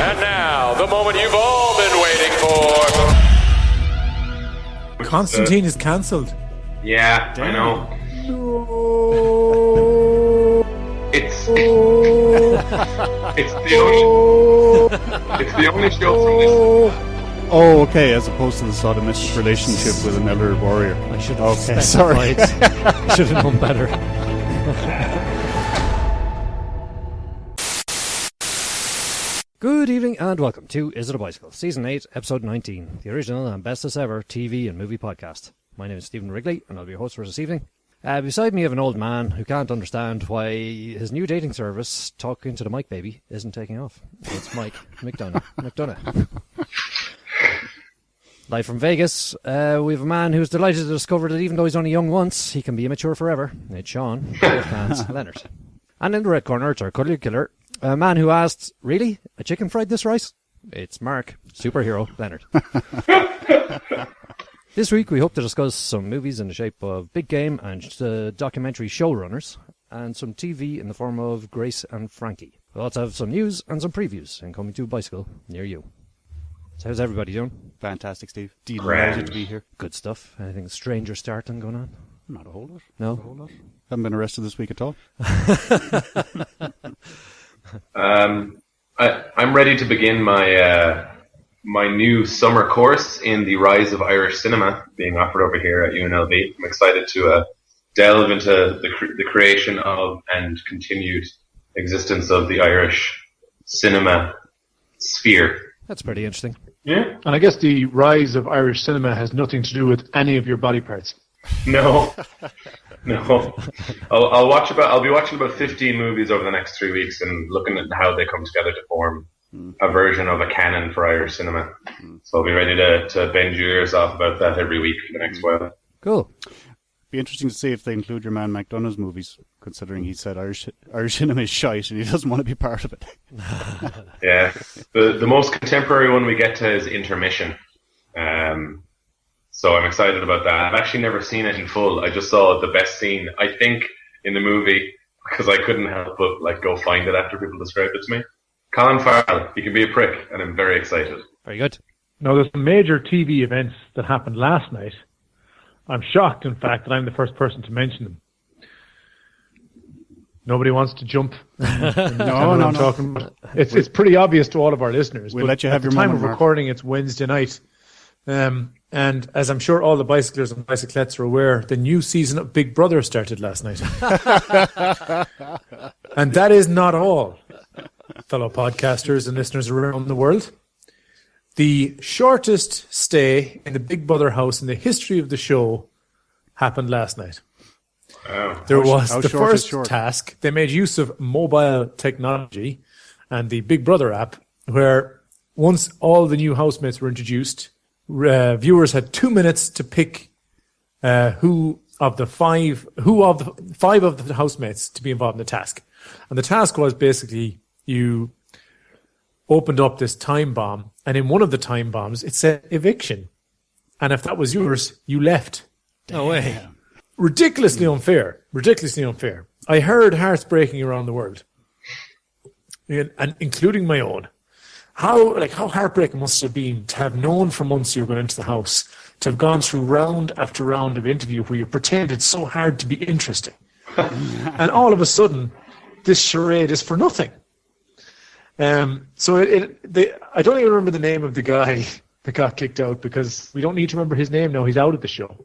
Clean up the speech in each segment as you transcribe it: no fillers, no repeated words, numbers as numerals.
And now, the moment you've all been waiting for. Constantine is cancelled. Yeah, Damn. I know. No. It's the only show from this. Oh, okay, as opposed to the sodomistic relationship with an elder warrior. I should have specified. I should have known better. Good evening and welcome to Is It a Bicycle, Season 8, Episode 19, the original and bestest ever TV and movie podcast. My name is Stephen Wrigley and I'll be your host for this evening. Beside me I have an old man who can't understand why his new dating service, Talking to the Mic Baby, isn't taking off. It's Mike McDonough. Live from Vegas, we have a man who's delighted to discover that even though he's only young once, he can be immature forever. It's Sean, Leonard. And in the red corner, it's our cuddly killer, a man who asked, really? A chicken fried this rice? It's Mark, superhero Leonard. This week we hope to discuss some movies in the shape of Big Game and documentary Showrunners, and some TV in the form of Grace and Frankie. We'll also have some news and some previews in Coming to a Bicycle near you. So how's everybody doing? Fantastic, Steve. Delighted to be here. Good stuff. Anything strange or startling going on? Not a whole lot. No? Not a whole lot. Haven't been arrested this week at all. I'm ready to begin my my new summer course in the rise of Irish cinema being offered over here at UNLV. I'm excited to delve into the creation of and continued existence of the Irish cinema sphere. That's pretty interesting. Yeah. And I guess the rise of Irish cinema has nothing to do with any of your body parts. No. I'll be watching about 15 movies over the next 3 weeks and looking at how they come together to form a version of a canon for Irish cinema. So I'll be ready to bend your ears off about that every week for the next while. Cool. Be interesting to see if they include your man McDonough's movies, considering he said Irish cinema is shite and he doesn't want to be part of it. Yeah. The most contemporary one we get to is Intermission. So I'm excited about that. I've actually never seen it in full. I just saw the best scene, I think, in the movie, because I couldn't help but go find it after people described it to me. Colin Farrell, he can be a prick, and I'm very excited. Very good. Now, there's some major TV events that happened last night. I'm shocked, in fact, that I'm the first person to mention them. Nobody wants to jump. No. Talking about. It's pretty obvious to all of our listeners. We'll let you have your moment. At the time moment, of Mark. recording, it's Wednesday night. And as I'm sure all the bicyclers and bicyclettes are aware, the new season of Big Brother started last night. And that is not all, fellow podcasters and listeners around the world. The shortest stay in the Big Brother house in the history of the show happened last night. Oh. There was how the short is first short? task. They made use of mobile technology and the Big Brother app, where once all the new housemates were introduced, viewers had 2 minutes to pick who of the five of the housemates to be involved in the task. And the task was basically you opened up this time bomb, and in one of the time bombs it said eviction. And if that was yours, you left. No way. Ridiculously unfair. I heard hearts breaking around the world, and including my own. How heartbreaking must it have been to have known for months you were going into the house, to have gone through round after round of interview where you pretended so hard to be interesting, and all of a sudden, this charade is for nothing. So I don't even remember the name of the guy that got kicked out, because we don't need to remember his name now. He's out of the show.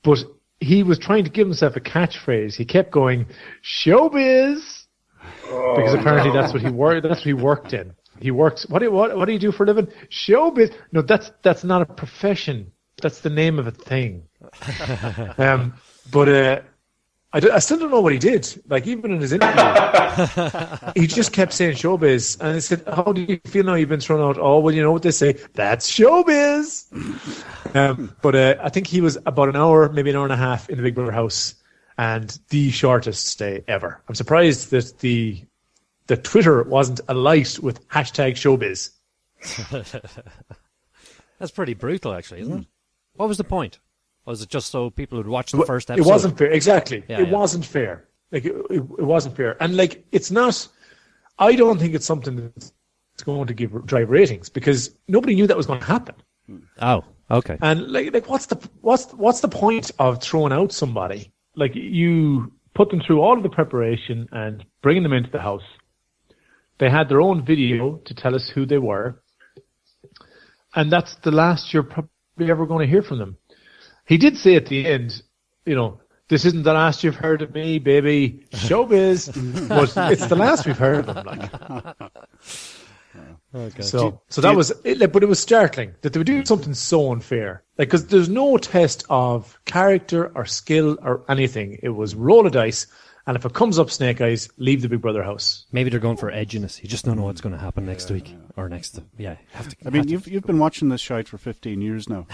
But he was trying to give himself a catchphrase. He kept going, "Showbiz," because apparently that's what he worked in. He works. What do you do for a living? Showbiz. No, that's not a profession. That's the name of a thing. But I still don't know what he did. Like, even in his interview, he just kept saying showbiz. And I said, "How do you feel now you've been thrown out?" "Oh, well, you know what they say. That's showbiz." But I think he was about an hour, maybe an hour and a half in the Big Brother house, and the shortest stay ever. I'm surprised that the Twitter wasn't alight with #showbiz. That's pretty brutal, actually, isn't it? What was the point? Was it just so people would watch the first episode? It wasn't fair. Exactly. Yeah, it wasn't fair. Like, it wasn't fair. And, like, it's not... I don't think it's something that's it's going to drive ratings because nobody knew that was going to happen. Oh, okay. And like what's the point of throwing out somebody? Like you put them through all of the preparation and bringing them into the house. They had their own video to tell us who they were. And that's the last you're probably ever going to hear from them. He did say at the end, this isn't the last you've heard of me, baby. Showbiz. But it's the last we've heard of them. Like. Okay. So that was it, but it was startling that they were doing something so unfair. Like, because there's no test of character or skill or anything. It was roll of dice, and if it comes up snake eyes, leave the Big Brother house. Maybe they're going for edginess. You just don't know what's going to happen next week or next. You've been watching this shite for 15 years now.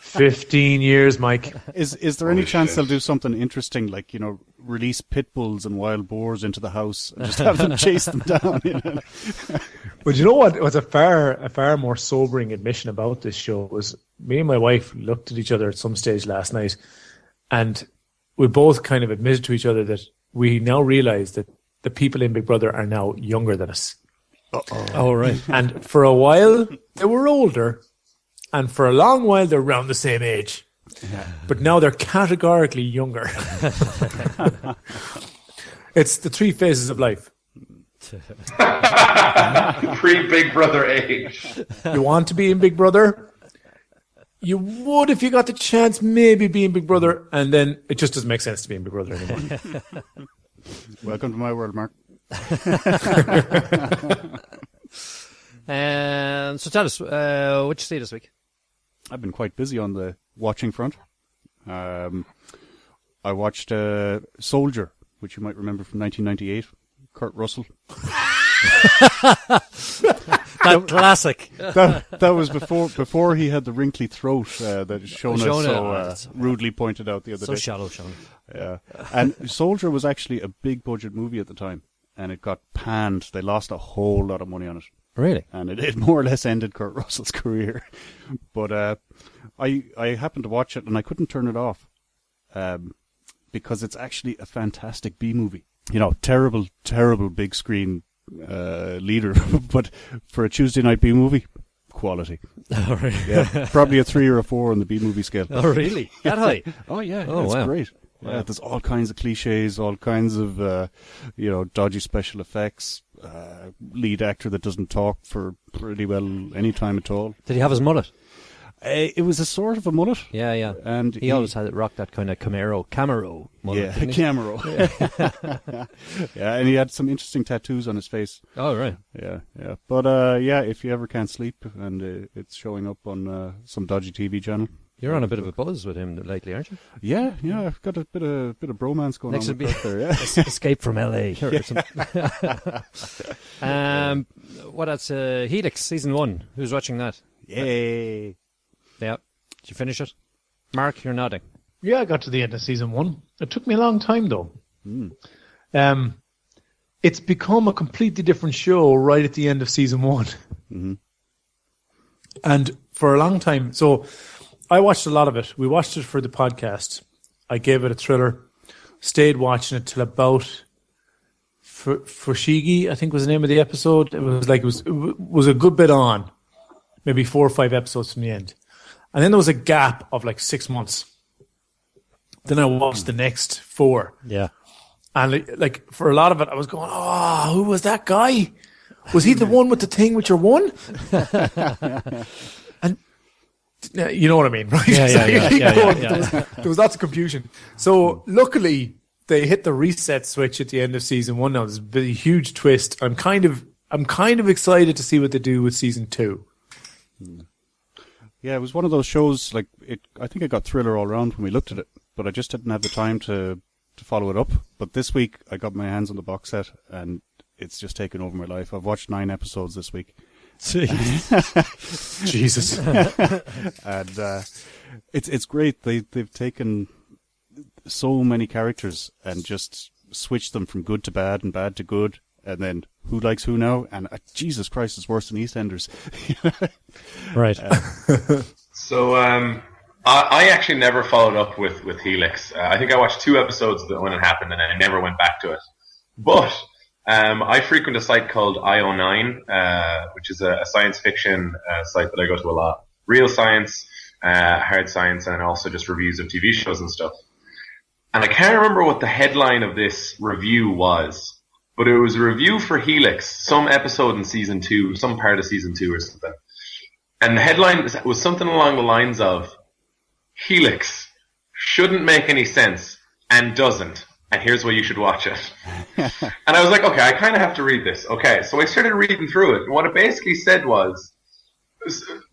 15 years, Mike. Is there any chance they'll do something interesting, like release pit bulls and wild boars into the house and just have them chase them down? But you know what was a far more sobering admission about this show was me and my wife looked at each other at some stage last night, and we both kind of admitted to each other that we now realize that the people in Big Brother are now younger than us. Oh, right. And for a while, they were older, and for a long while, they're around the same age. Yeah. But now they're categorically younger. It's the three phases of life. Pre-Big Brother age. You want to be in Big Brother? You would, if you got the chance, maybe be in Big Brother, and then it just doesn't make sense to be in Big Brother anymore. Welcome to my world, Mark. And so tell us, what you see this week? I've been quite busy on the watching front. I watched Soldier, which you might remember from 1998. Kurt Russell. That classic. That was before he had the wrinkly throat that Shona so rudely pointed out the other day. So shallow, Shona. Yeah, and Soldier was actually a big budget movie at the time, and it got panned. They lost a whole lot of money on it. Really? And it more or less ended Kurt Russell's career. But I happened to watch it, and I couldn't turn it off because it's actually a fantastic B-movie. Terrible, terrible big screen leader, but for a Tuesday night B-movie, quality. Oh, really? Yeah, probably a 3 or a 4 on the B-movie scale. Oh, really? That high? Oh, yeah. Oh, it's wow. great. Wow. Yeah, there's all kinds of cliches, all kinds of, dodgy special effects, lead actor that doesn't talk for pretty well any time at all. Did he have his mullet? It was a sort of a mullet. Yeah. And he always had it rocked that kind of Camaro mullet. Yeah, Camaro. Yeah, and he had some interesting tattoos on his face. Oh, right. Yeah. But, if you ever can't sleep and it's showing up on some dodgy TV channel. You're on a bit of a buzz with him lately, aren't you? Yeah, I've got a bit of bromance going Next on would with be there, yeah. Escape from LA. Or something. What else? Helix, season 1. Who's watching that? Yay. Yeah. Did you finish it? Mark, you're nodding. Yeah, I got to the end of season 1. It took me a long time, though. It's become a completely different show right at the end of season 1. Mm-hmm. And for a long time, so I watched a lot of it. We watched it for the podcast. I gave it a thriller. Stayed watching it till about Fushigi, I think was the name of the episode. It was a good bit on, maybe 4 or 5 episodes from the end. And then there was a gap of 6 months. Then I watched the next 4. Yeah. And for a lot of it, I was going, oh, who was that guy? Was he the one with the thing with your one? And you know what I mean, right? Yeah. There was lots of confusion. So luckily, they hit the reset switch at the end of season 1. Now there's a huge twist. I'm kind of excited to see what they do with season 2. Yeah, it was one of those shows. I think I got thriller all around when we looked at it, but I just didn't have the time to follow it up. But this week, I got my hands on the box set, and it's just taken over my life. I've watched 9 episodes this week. Jesus. And it's great. They've taken so many characters and just switched them from good to bad and bad to good. And then who likes who now? And Jesus Christ, it's worse than EastEnders. Right. So I actually never followed up with Helix. I think I watched 2 episodes of it when it happened, and I never went back to it. But I frequent a site called IO9, which is a science fiction site that I go to a lot. Real science, hard science, and also just reviews of TV shows and stuff. And I can't remember what the headline of this review was, but it was a review for Helix, some episode in season 2, some part of season 2 or something. And the headline was something along the lines of, Helix shouldn't make any sense and doesn't, and here's why you should watch it. And I was like, okay, I kind of have to read this. Okay, so I started reading through it, and what it basically said was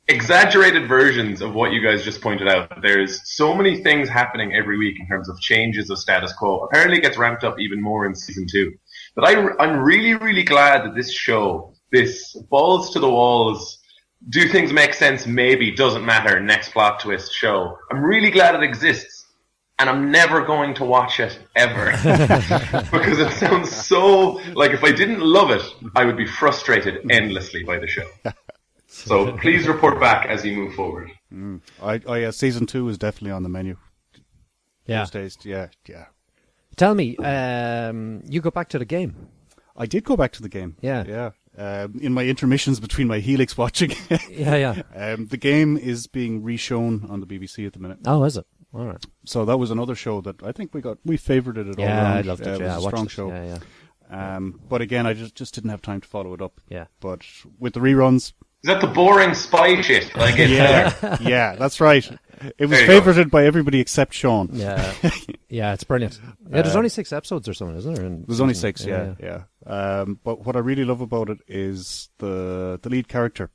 exaggerated versions of what you guys just pointed out. There's so many things happening every week in terms of changes of status quo. Apparently it gets ramped up even more in season 2. But I'm really, really glad that this show, this balls to the walls, do things make sense, maybe, doesn't matter, next plot twist show. I'm really glad it exists. And I'm never going to watch it, ever. Because it sounds so, like if I didn't love it, I would be frustrated endlessly by the show. So please report back as you move forward. Season 2 is definitely on the menu. Yeah. These days, yeah. Tell me, you go back to the game. I did go back to the game. Yeah. In my intermissions between my Helix watching. Yeah. The game is being reshown on the BBC at the minute. Oh, is it? All right. So that was another show that I think we favoured it all Yeah, around. I loved it. It Yeah, was I a strong watched it. show. Yeah. But again, I just didn't have time to follow it up. Yeah. But with the reruns, Is that the boring spy shit? Like it, yeah, that's right. It was There you go. favoured by everybody except Sean. Yeah. Yeah, it's brilliant. Yeah, there's only 6 episodes or something, isn't there? There's only 6, yeah. But what I really love about it is the lead character.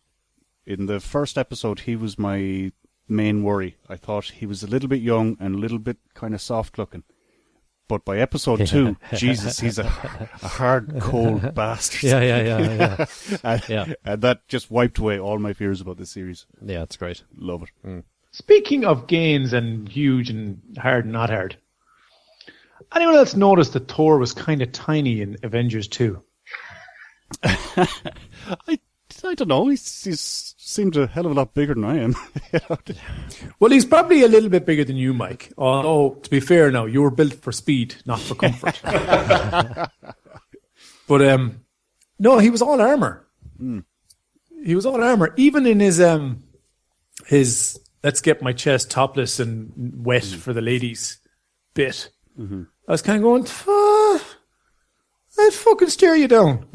In the first episode, he was my main worry. I thought he was a little bit young and a little bit kind of soft looking. But by episode 2, Jesus, he's a hard, cold bastard. Yeah. And that just wiped away all my fears about this series. Yeah, it's great. Love it. Speaking of gains and huge and hard and not hard, anyone else noticed that Thor was kind of tiny in Avengers 2? I don't know. He seemed a hell of a lot bigger than I am. Well, he's probably a little bit bigger than you, Mike. Although, to be fair now, you were built for speed, not for comfort. But, no, he was all armor. He was all armor. Even in his let's get my chest topless and wet for the ladies bit. I was kind of going, I'd fucking stare you down.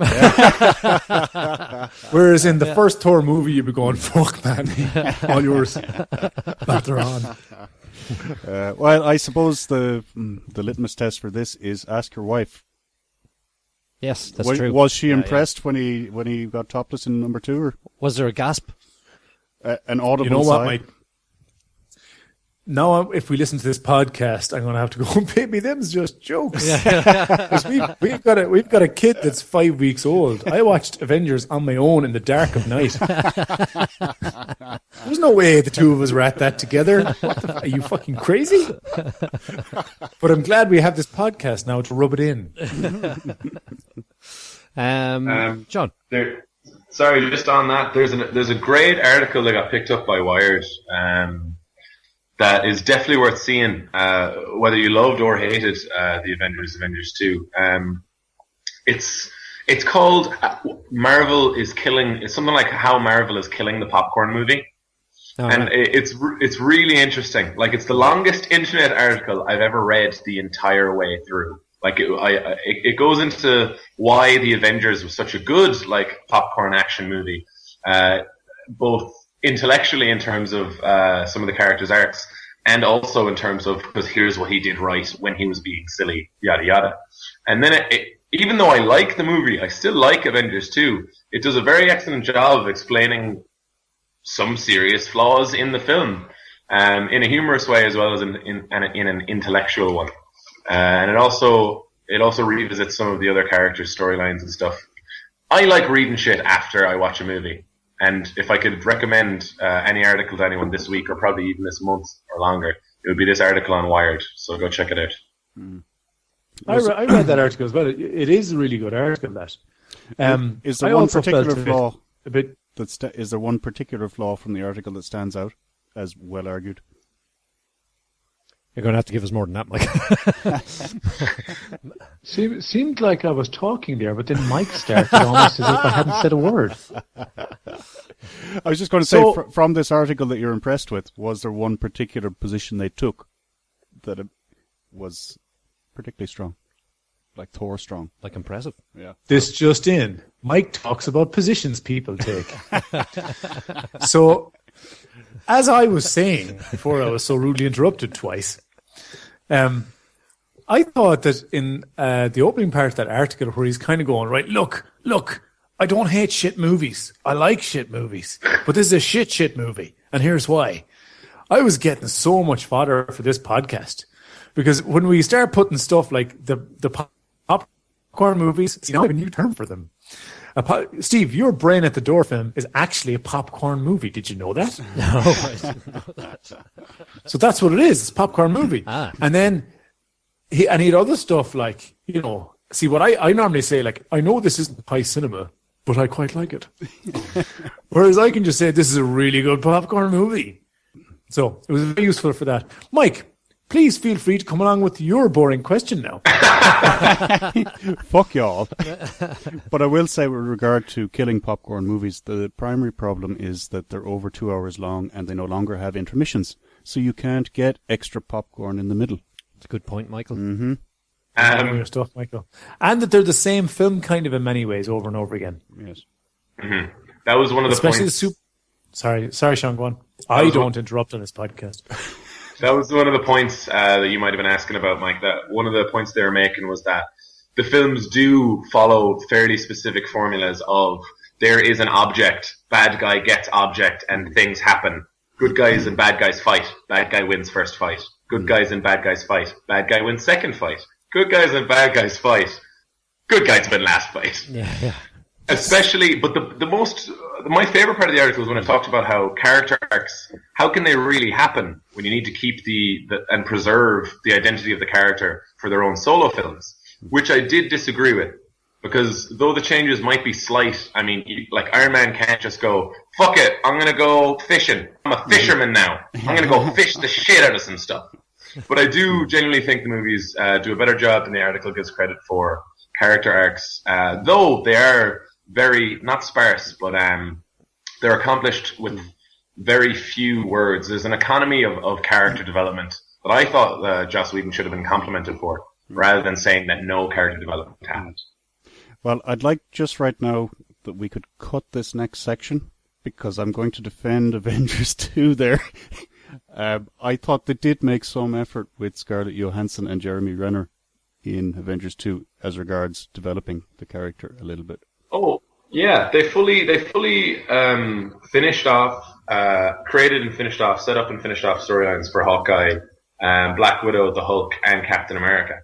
Whereas in the first Thor movie, you'd be going, fuck, man, all yours. Later on. Well, I suppose the litmus test for this is ask your wife. Yes, that's true. Was she impressed when he got topless in number 2? Or Was there a gasp? an audible You know what, sigh? Mike? Now, if we listen to this podcast, I'm going to have to go, baby, them's just jokes. 'Cause we've got a kid that's 5 weeks old. I watched Avengers on my own in the dark of night. There's no way the two of us were at that together. Are you fucking crazy? But I'm glad we have this podcast now to rub it in. John. Sorry, just on that, there's a great article that got picked up by Wired that is definitely worth seeing, whether you loved or hated the Avengers 2. It's called Marvel is Killing. It's something like How Marvel is Killing the Popcorn Movie. And it's really interesting. Like, it's the longest internet article I've ever read the entire way through. Like, it goes into why the Avengers was such a good, like, popcorn action movie, both intellectually in terms of some of the characters' arcs, and also in terms of, because here's what he did right when he was being silly, yada yada. And then even though I like the movie, I still like Avengers 2. It does a very excellent job of explaining some serious flaws in the film, in a humorous way as well as in an intellectual one. And it also revisits some of the other characters' storylines and stuff. I like reading shit after I watch a movie. And if I could recommend any article to anyone this week, or probably even this month or longer, it would be this article on Wired. So go check it out. I read that article as well. It is a really good article, that. Is there one particular flaw? Is there one particular flaw from the article that stands out as well argued? You're going to have to give us more than that, Mike. Seemed like I was talking there, but then Mike started almost as if I hadn't said a word. I was just going to say, from this article that you're impressed with, was there one particular position they took that it was particularly strong? Like Thor strong. Like impressive. Yeah. This just in. Mike talks about positions people take. So, as I was saying before I was so rudely interrupted twice, I thought that in the opening part of that article where he's kind of going, right, look, I don't hate shit movies. I like shit movies. But this is a shit movie. And here's why. I was getting so much fodder for this podcast. Because when we start putting stuff like the popcorn movies, see, now I have a new term for them. Steve, your Brain at the Door film is actually a popcorn movie. Did you know that? No, I didn't know that. So that's what it is. It's a popcorn movie. And then he had other stuff like, see what I normally say, like, I know this isn't high cinema, but I quite like it. Whereas I can just say this is a really good popcorn movie. So it was very useful for that. Mike, please feel free to come along with your boring question now. Fuck y'all. But I will say with regard to killing popcorn movies, the primary problem is that they're over 2 hours long and they no longer have intermissions. So you can't get extra popcorn in the middle. That's a good point, Michael. Mm-hmm. Your stuff, Michael. And that they're the same film kind of in many ways over and over again. Yes. Mm-hmm. That was one of the Especially points. Sorry, Sean, go on. I don't interrupt on this podcast. That was one of the points that you might have been asking about, Mike. That one of the points they were making was that the films do follow fairly specific formulas of there is an object, bad guy gets object, and things happen. Good guys and bad guys fight. Bad guy wins first fight. Good guys and bad guys fight. Bad guy wins second fight. Good guys and bad guys fight. Good guys win last fight. Yeah. Especially, but my favorite part of the article was when it talked about how character arcs, how can they really happen when you need to keep and preserve the identity of the character for their own solo films, which I did disagree with. Because though the changes might be slight, I mean, like Iron Man can't just go, fuck it, I'm going to go fishing. I'm a fisherman now. I'm going to go fish the shit out of some stuff. But I do genuinely think the movies do a better job than the article gives credit for character arcs, though they are very, not sparse, but they're accomplished with very few words. There's an economy of character development that I thought Joss Whedon should have been complimented for, rather than saying that no character development happened. Well, I'd like just right now that we could cut this next section, because I'm going to defend Avengers 2 there. I thought they did make some effort with Scarlett Johansson and Jeremy Renner in Avengers 2 as regards developing the character a little bit. Oh, yeah, they fully finished off, created and finished off, set up and finished off storylines for Hawkeye, Black Widow, the Hulk, and Captain America.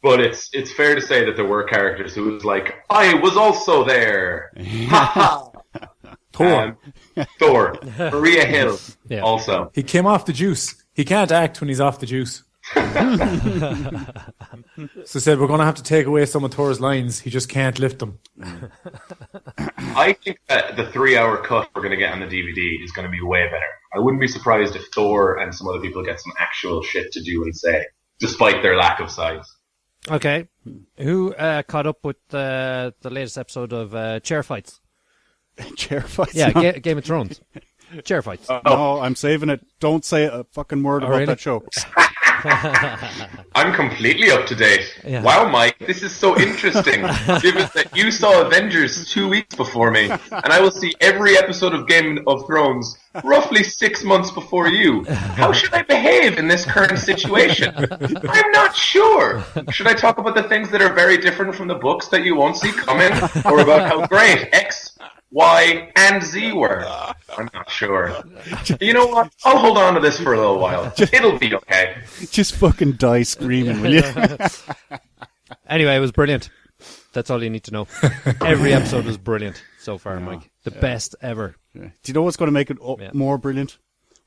But it's fair to say that there were characters who was like, I was also there. Thor. Thor. Maria Hill also. He came off the juice. He can't act when he's off the juice. So said, we're going to have to take away some of Thor's lines. He just can't lift them. I think that the 3-hour cut we're going to get on the DVD is going to be way better. I wouldn't be surprised if Thor and some other people get some actual shit to do and say, despite their lack of size. Okay. Who caught up with the latest episode of Chair Fights? Chair Fights? Yeah, Game of Thrones. Chair Fights. No, I'm saving it. Don't say a fucking word about that show. I'm completely up to date. Yeah. Wow, Mike, this is so interesting. Given that you saw Avengers 2 weeks before me, and I will see every episode of Game of Thrones roughly 6 months before you. How should I behave in this current situation? I'm not sure. Should I talk about the things that are very different from the books that you won't see coming, or about how great X, Y, and Z were? I'm not sure. You know what? I'll hold on to this for a little while. It'll be okay. Just fucking die screaming, will you? Anyway, it was brilliant. That's all you need to know. Every episode was brilliant so far, Mike. The best ever. Yeah. Do you know what's going to make it more brilliant?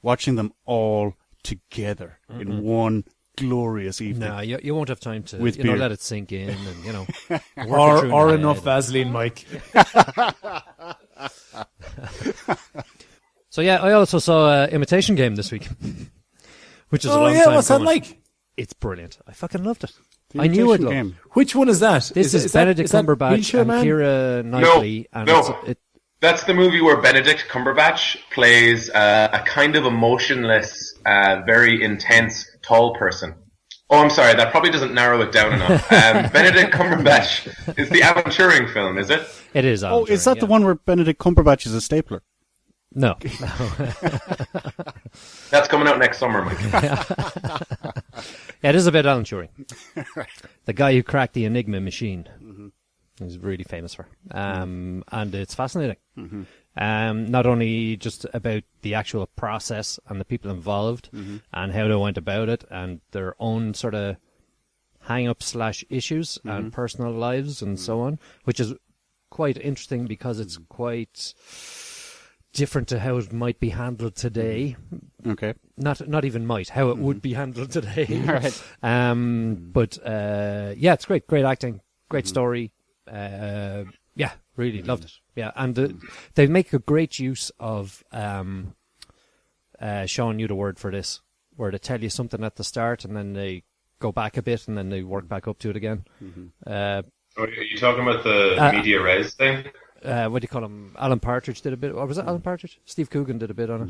Watching them all together in one glorious evening. No, you won't have time to With beer. let it sink in and, Or enough Vaseline, Mike. So, yeah, I also saw Imitation Game this week. which is a Oh long yeah, time what's that coming. like? It's brilliant. I fucking loved it. The I knew I'd Imitation love Game. Which one is that? This is Benedict Cumberbatch Wheelchair and Man? Keira Knightley. And no. It's, That's the movie where Benedict Cumberbatch plays a kind of emotionless, very intense, tall person. Oh, I'm sorry, that probably doesn't narrow it down enough. Benedict Cumberbatch is the Alan Turing film, is it? it is. Oh, Alan is Turing, that the one where Benedict Cumberbatch is a stapler? No. That's coming out next summer, Mike. Yeah, it is a bit Alan Turing. The guy who cracked the Enigma machine. He's really famous for. And it's fascinating. Not only just about the actual process and the people involved and how they went about it and their own sort of hang-ups / issues and personal lives and so on, which is quite interesting because it's quite different to how it might be handled today. Okay. Not even might, how it would be handled today. Right. But yeah, it's great. Great acting, great story. Yeah, really loved it. Yeah, and they make a great use of showing you the word for this, where they tell you something at the start and then they go back a bit and then they work back up to it again. Are you talking about the media res thing? What do you call him? Alan Partridge did a bit. Or was it Alan Partridge? Steve Coogan did a bit on it.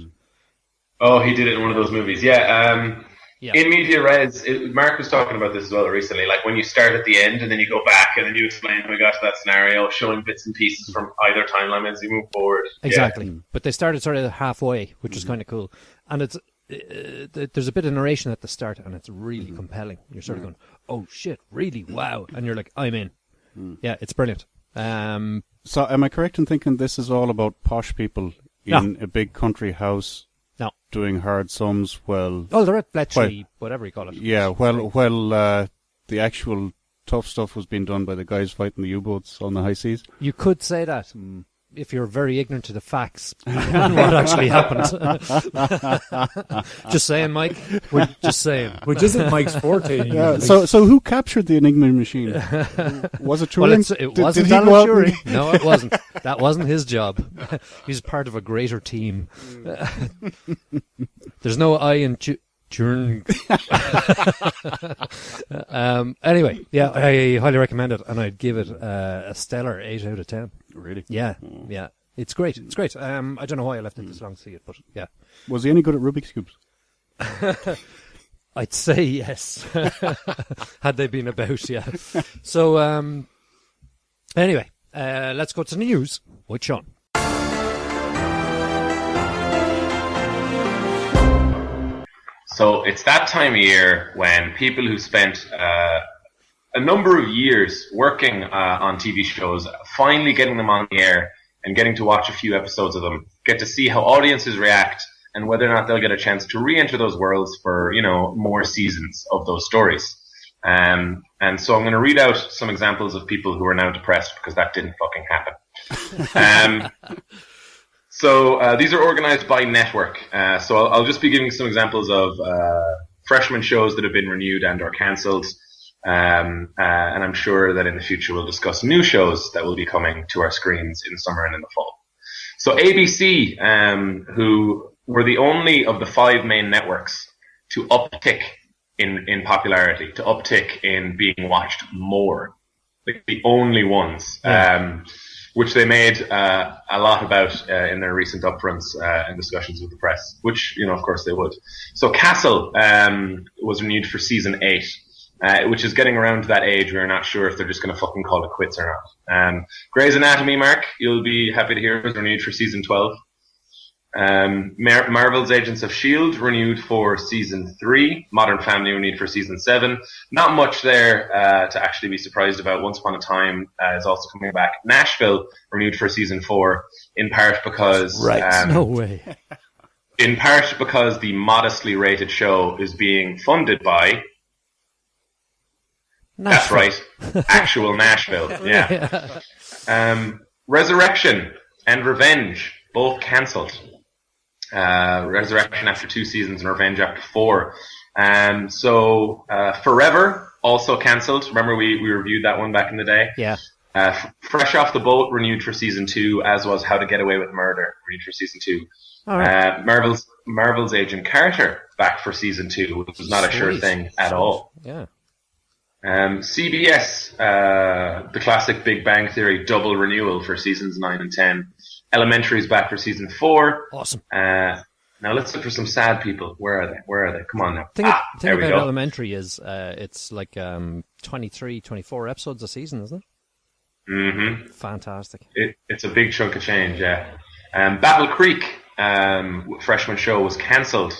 Oh, he did it in one of those movies. Yeah. Yeah. In media res, Mark was talking about this as well recently. Like when you start at the end and then you go back and then you explain how we got to that scenario, showing bits and pieces from either timeline as you move forward. Exactly. Yeah. But they started sort of halfway, which was kind of cool. And it's there's a bit of narration at the start, and it's really compelling. You're sort of going, "Oh shit, really? Wow!" And you're like, "I'm in." Yeah, it's brilliant. So am I correct in thinking this is all about posh people in a big country house No. doing hard sums? Well, Oh, they're at Bletchley, whatever you call it. yeah, well, the actual tough stuff was being done by the guys fighting the U-boats on the high seas. You could say that if you're very ignorant to the facts and what actually happened. Just saying, Mike. We're just saying. Which isn't Mike's forte. Yeah, so who captured the Enigma machine? Was it Turing? Well, it wasn't did he Alan go out Turing. No, it wasn't. That wasn't his job. He's part of a greater team. There's no I in Turing. Anyway, yeah, I highly recommend it, and I'd give it a stellar 8 out of 10. Really? Yeah, yeah. It's great. It's great. I don't know why I left it this long to see it, but yeah. Was he any good at Rubik's Cubes? I'd say yes. Had they been about, yeah. So, anyway, let's go to the news with Sean. So it's that time of year when people who spent a number of years working on TV shows, finally getting them on the air and getting to watch a few episodes of them, get to see how audiences react and whether or not they'll get a chance to re-enter those worlds for, more seasons of those stories. And so I'm going to read out some examples of people who are now depressed because that didn't fucking happen. So these are organized by network. So I'll just be giving some examples of freshman shows that have been renewed and or cancelled. And I'm sure that in the future we'll discuss new shows that will be coming to our screens in the summer and in the fall. So ABC, who were the only of the 5 main networks to uptick in popularity, to uptick in being watched more. Like the only ones. Which they made a lot about in their recent upfronts and discussions with the press, which, of course they would. So Castle was renewed for season 8, which is getting around to that age where we're not sure if they're just going to fucking call it quits or not. Grey's Anatomy, Mark, you'll be happy to hear, was renewed for season 12. Marvel's Agents of S.H.I.E.L.D. renewed for season 3. Modern Family renewed for season 7. Not much there to actually be surprised about. Once Upon a Time is also coming back. Nashville renewed for season 4, in part because No way. in part because the modestly rated show is being funded by Nashville. That's right, actual Nashville. Yeah. Resurrection and Revenge both cancelled. Resurrection after 2 seasons and Revenge after 4. So Forever also cancelled. Remember we reviewed that one back in the day? Yeah. Fresh Off the Boat renewed for season 2, as was How to Get Away with Murder renewed for season 2. All right. Marvel's Agent Carter back for season 2, which was not a sure Sweet. thing at all. Yeah. CBS, the classic Big Bang Theory double renewal for seasons 9 and 10. Elementary is back for season 4. Awesome. Now let's look for some sad people. Where are they? Come on now. Thing There we about go. Elementary is it's like 23, 24 episodes a season, isn't it? Mm-hmm. Fantastic. It's a big chunk of change, yeah. Battle Creek, freshman show, was cancelled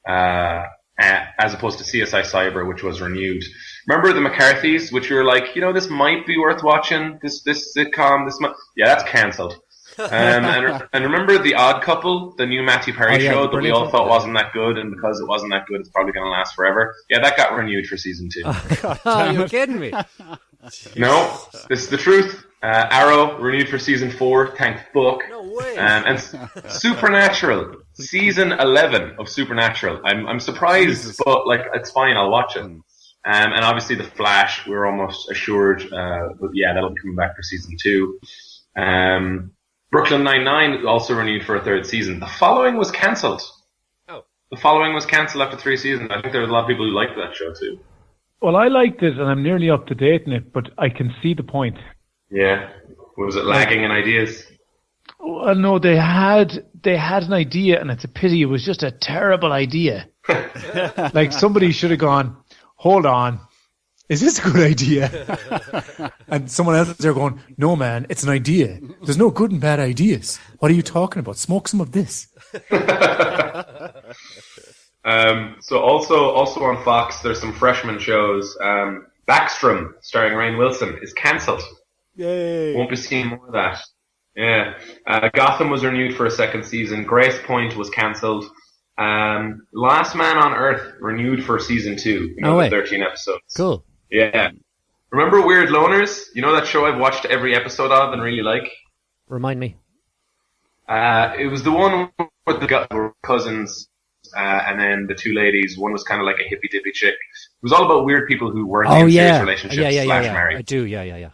as opposed to CSI Cyber, which was renewed. Remember the McCarthys, which we were like, this might be worth watching, this sitcom, yeah, that's cancelled. And remember The Odd Couple, the new Matthew Perry show that we all thought wasn't that good, and because it wasn't that good, it's probably going to last forever. Yeah, that got renewed for season 2. Oh, you're kidding me. No, this is the truth. Arrow renewed for season 4. Thank fuck. No way. And Supernatural, season 11 of Supernatural. I'm surprised, but like it's fine. I'll watch it. And obviously The Flash, we're almost assured. But yeah, that'll be coming back for season 2. Brooklyn Nine-Nine also renewed for a 3rd season. The Following was cancelled. Oh. The Following was cancelled after 3 seasons. I think there were a lot of people who liked that show too. Well, I liked it, and I'm nearly up to date in it, but I can see the point. Yeah. Was it lagging in ideas? Well, no, they had an idea, and it's a pity. It was just a terrible idea. Like somebody should have gone, hold on, is this a good idea? And someone else is there going, no, man, it's an idea. There's no good and bad ideas. What are you talking about? Smoke some of this. So also on Fox, there's some freshman shows. Backstrom, starring Rainn Wilson, is cancelled. Yay! Won't be seeing more of that. Yeah. Gotham was renewed for a 2nd season. Grace Point was cancelled. Last Man on Earth renewed for season 2. No way. 13 episodes. Cool. Yeah. Remember Weird Loners? You know that show I've watched every episode of and really like? Remind me. It was the one with the cousins, and then the 2 ladies. One was kind of like a hippy-dippy chick. It was all about weird people who weren't in serious relationships / married. I do, yeah.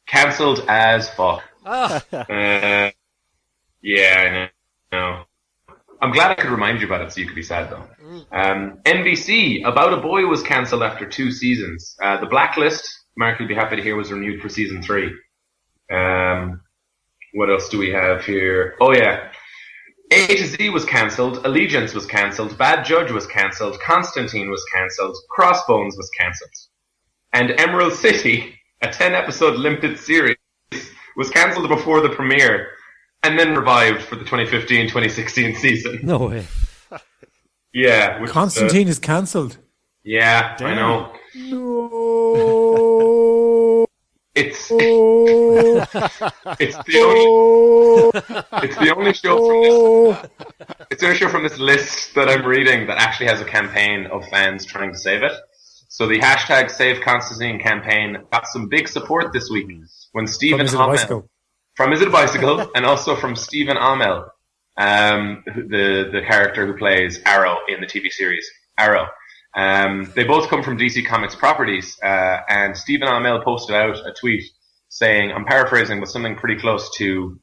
Cancelled as fuck. Ah. Yeah, I know. I'm glad I could remind you about it so you could be sad, though. NBC, About a Boy was cancelled after 2 seasons. The Blacklist, Mark will be happy to hear, was renewed for season 3. What else do we have here? Oh, yeah. A to Z was cancelled. Allegiance was cancelled. Bad Judge was cancelled. Constantine was cancelled. Crossbones was cancelled. And Emerald City, a 10-episode limited series, was cancelled before the premiere and then revived for the 2015-2016 season. No way. Yeah. Constantine is cancelled. Yeah, Damn. I know. No. It's the only show from this list that I'm reading that actually has a campaign of fans trying to save it. So the hashtag Save Constantine campaign got some big support this week when Stephen Amell from Is It a Bicycle and also from Stephen Amell, the character who plays Arrow in the TV series Arrow. They both come from DC Comics properties, and Stephen Amell posted out a tweet saying, I'm paraphrasing, but something pretty close to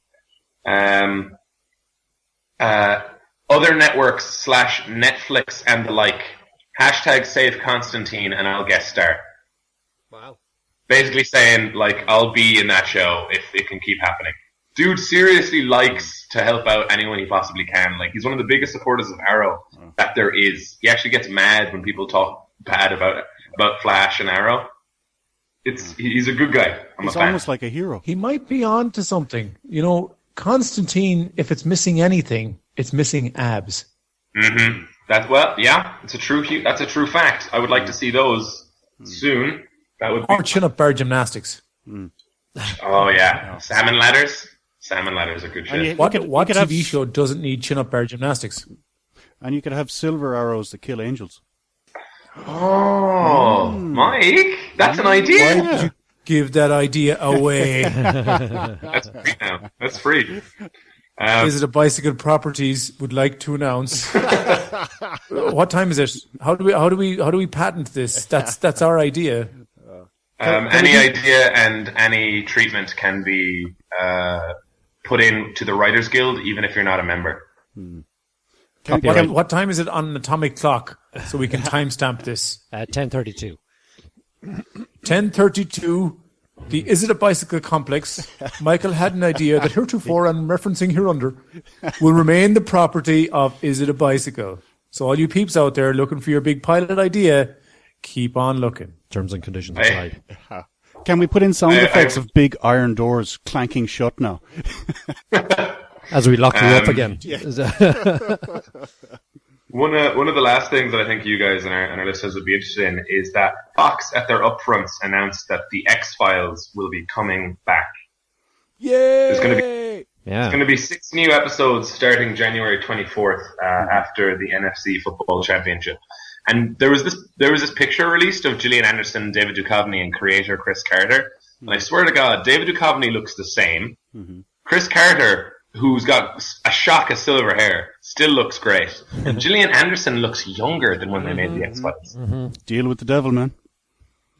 other networks / Netflix and the like. Hashtag Save Constantine and I'll guest star. Wow. Basically saying, like, I'll be in that show if it can keep happening. Dude seriously likes to help out anyone he possibly can. Like, he's one of the biggest supporters of Arrow that there is. He actually gets mad when people talk bad about Flash and Arrow. He's a good guy. He's almost like a hero. He might be on to something. You know, Constantine, if it's missing anything, it's missing abs. Mm-hmm. That's a true fact. I would like to see those soon. That would be Or chin-up bar gymnastics. Oh yeah, salmon ladders. Salmon ladders are good shit. What could have- TV show doesn't need chin-up bar gymnastics? And you could have silver arrows that kill angels. Oh, Mike, that's an Why idea. did you give that idea away? That's free now. That's free. Is it a Bicycle Properties would like to announce? What time is it? How do we patent this? That's our idea. Any idea and any treatment can be put in to the Writers Guild, even if you're not a member. What time is it on an atomic clock so we can timestamp this? 10:32. 10:32. The Is It a Bicycle complex, Michael had an idea that heretofore, and referencing hereunder, will remain the property of Is It a Bicycle. So all you peeps out there looking for your big pilot idea, keep on looking. Terms and conditions apply. Can we put in sound effects of big iron doors clanking shut now? As we lock you up again. One of the last things that I think you guys and our listeners would be interested in is that Fox at their upfronts announced that the X-Files will be coming back. Yay! There's going to be 6 new episodes starting January 24th after the NFC Football Championship. And there was this picture released of Gillian Anderson, David Duchovny, and creator Chris Carter. And I swear to God, David Duchovny looks the same. Mm-hmm. Chris Carter, who's got a shock of silver hair, still looks great. And Gillian Anderson looks younger than when they made the X-Files. Mm-hmm. Deal with the devil, man.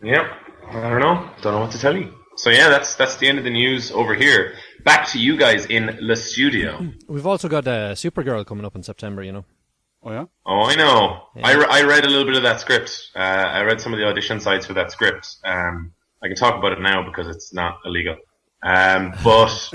Yeah, I don't know what to tell you. So yeah, that's the end of the news over here. Back to you guys in the studio. We've also got Supergirl coming up in September, you know. Oh yeah? Oh, I know. Yeah. I read a little bit of that script. I read some of the audition sites for that script. I can talk about it now because it's not illegal. But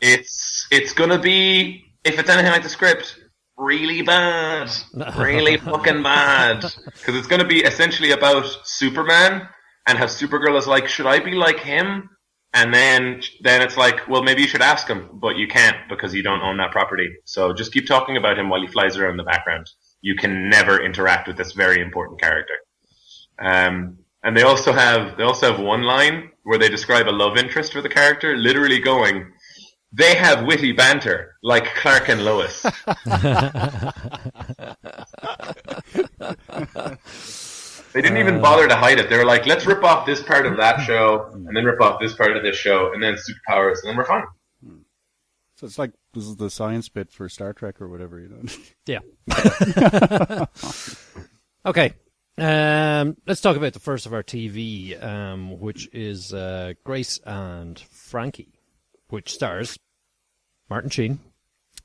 it's gonna be, if it's anything like the script, really bad, really fucking bad. Because it's gonna be essentially about Superman and how Supergirl is like, should I be like him? And then it's like, well, maybe you should ask him, but you can't because you don't own that property. So just keep talking about him while he flies around in the background. You can never interact with this very important character. And they also have one line where they describe a love interest for the character, literally going, they have witty banter like Clark and Lois. They didn't even bother to hide it. They were like, let's rip off this part of that show, and then rip off this part of this show, and then superpowers, and then we're fine. So it's like, this is the science bit for Star Trek or whatever, you know? Yeah. Okay. Let's talk about the first of our TV, which is Grace and Frankie, which stars Martin Sheen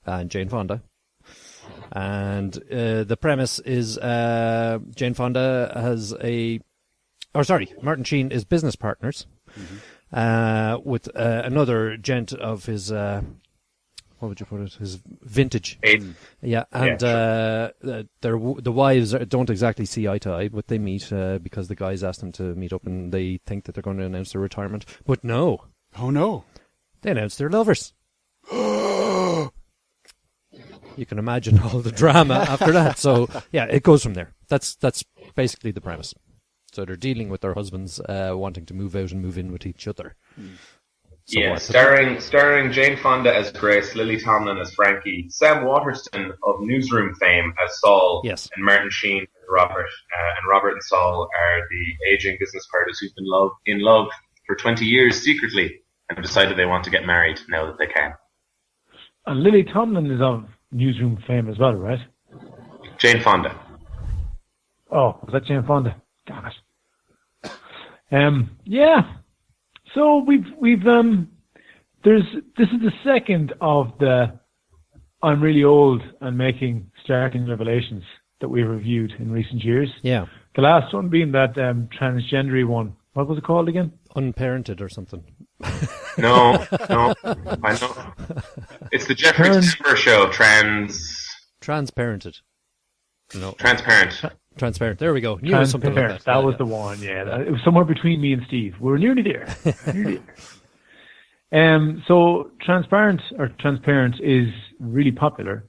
and Jane Fonda. And the premise is Jane Fonda has Martin Sheen is business partners with another gent of his, what would you put it, his vintage. Aiden. Yeah, and the wives don't exactly see eye to eye, but they meet because the guys asked them to meet up and they think that they're going to announce their retirement. But no. Oh no. They announced they're lovers. You can imagine all the drama after that. So, yeah, it goes from there. That's basically the premise. So they're dealing with their husbands wanting to move out and move in with each other. So yeah, starring Jane Fonda as Grace, Lily Tomlin as Frankie, Sam Waterston of Newsroom fame as Saul, yes, and Martin Sheen as Robert. And Robert and Saul are the aging business partners who've been in love for 20 years secretly and have decided they want to get married now that they can. And Lily Tomlin is of Newsroom fame as well, right? Jane Fonda. Oh, was that Jane Fonda? Damn it. Yeah. So we've this is the second of the I'm really old and making startling revelations that we reviewed in recent years. Yeah. The last one being that transgendery one. What was it called again? Unparented or something. No, I know. It's the Jeffrey Tambor show, Transparented. No. Transparent. Transparent. There we go. Knew something like that. That was the one, yeah. It was somewhere between me and Steve. We're nearly there. So Transparent is really popular.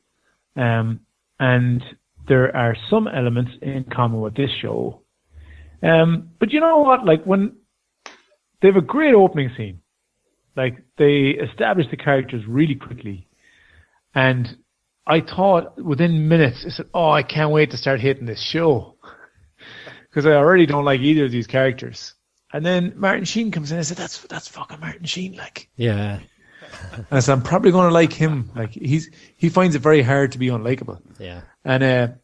And there are some elements in common with this show. But you know what? Like, when they have a great opening scene. Like, they establish the characters really quickly. And I thought within minutes, I said, oh, I can't wait to start hating this show. Because I already don't like either of these characters. And then Martin Sheen comes in and I said, that's fucking Martin Sheen, like. Yeah. And I said, I'm probably going to like him. Like, he finds it very hard to be unlikable. Yeah. And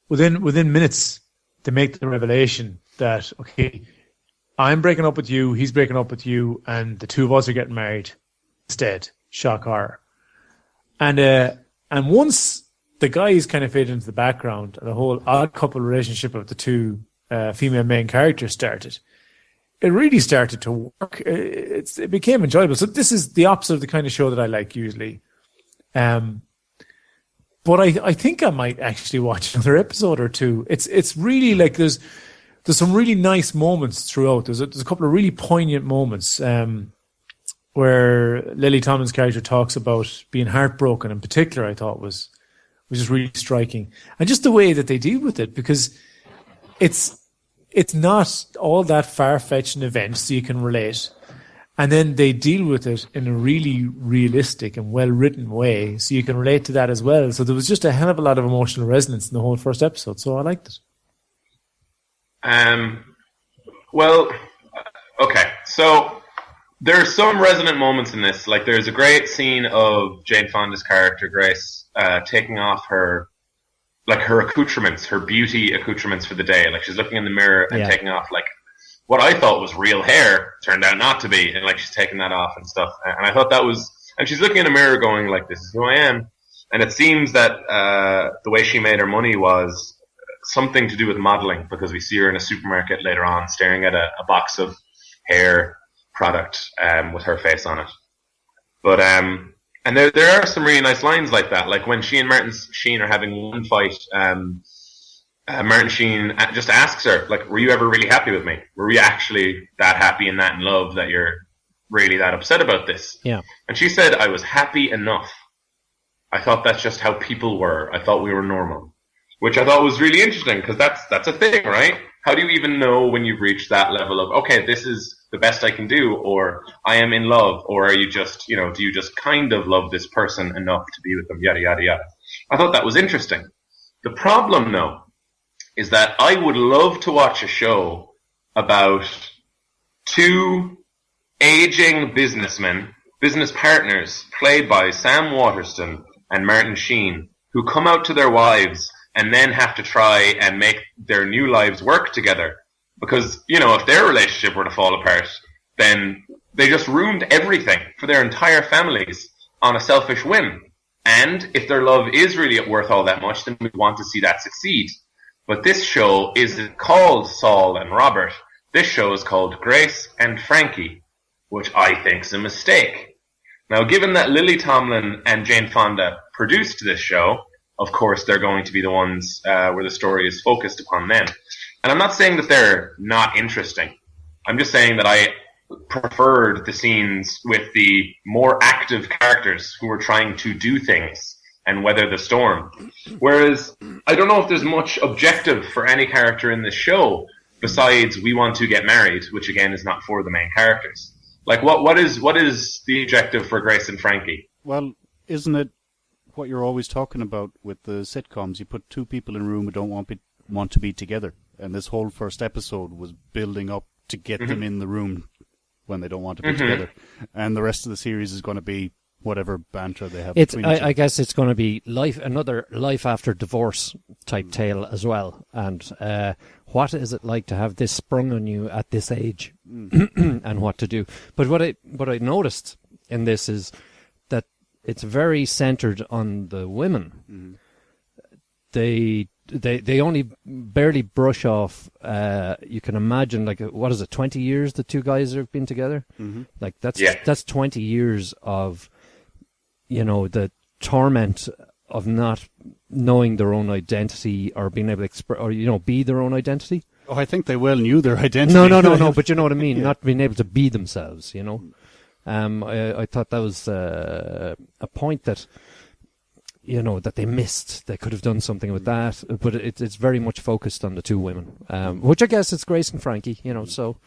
within minutes, they make the revelation that, okay, I'm breaking up with you, he's breaking up with you, and the two of us are getting married instead. Shock horror. And once the guys kind of fade into the background, and the whole odd couple relationship of the two female main characters started. It really started to work. It became enjoyable. So this is the opposite of the kind of show that I like usually. But I think I might actually watch another episode or two. It's really like there's some really nice moments throughout. There's a couple of really poignant moments where Lily Tomlin's character talks about being heartbroken in particular. I thought was just really striking, and just the way that they deal with it, because it's not all that far-fetched an event, so you can relate. And then they deal with it in a really realistic and well-written way, so you can relate to that as well. So there was just a hell of a lot of emotional resonance in the whole first episode, so I liked it. Well, okay. So there are some resonant moments in this. Like, there's a great scene of Jane Fonda's character, Grace, taking off her accoutrements, her beauty accoutrements for the day. Like, she's looking in the mirror and taking off, like, what I thought was real hair turned out not to be, and like she's taking that off and stuff. And I thought that was, and she's looking in a mirror going like, this is who I am. And it seems that the way she made her money was something to do with modeling, because we see her in a supermarket later on staring at a box of hair product with her face on it. But and there are some really nice lines like that. Like when she and Martin Sheen are having one fight, Martin Sheen just asks her, like, were you ever really happy with me? Were we actually that happy and that in love that you're really that upset about this? Yeah. And she said, I was happy enough. I thought that's just how people were. I thought we were normal. Which I thought was really interesting, because that's a thing, right? How do you even know when you've reached that level of, okay, this is the best I can do, or I am in love, or are you just, do you just kind of love this person enough to be with them, yada, yada, yada. I thought that was interesting. The problem, though, is that I would love to watch a show about two aging businessmen, business partners, played by Sam Waterston and Martin Sheen, who come out to their wives and then have to try and make their new lives work together. Because, if their relationship were to fall apart, then they just ruined everything for their entire families on a selfish whim. And if their love is really worth all that much, then we want to see that succeed. But this show isn't called Saul and Robert. This show is called Grace and Frankie, which I think's a mistake. Now, given that Lily Tomlin and Jane Fonda produced this show, of course they're going to be the ones where the story is focused upon them. And I'm not saying that they're not interesting. I'm just saying that I preferred the scenes with the more active characters who were trying to do things and weather the storm. Whereas, I don't know if there's much objective for any character in this show besides we want to get married, which again is not for the main characters. Like, what is the objective for Grace and Frankie? Well, isn't it what you're always talking about with the sitcoms? You put two people in a room who don't want to be together. And this whole first episode was building up to get them in the room when they don't want to be together. And the rest of the series is going to be whatever banter they have between each other. I guess it's going to be another life after divorce type tale as well. And what is it like to have this sprung on you at this age, and what to do? But what I noticed in this is that it's very centered on the women. They only barely brush off. You can imagine, like, what is it, 20 years the two guys have been together? Like that's 20 years of, the torment of not knowing their own identity or being able to express, or be their own identity. Oh, I think they well knew their identity. No, but you know what I mean. Not being able to be themselves. I thought that was a point that, that they missed. They could have done something with that, but it's very much focused on the two women, which I guess it's Grace and Frankie, so.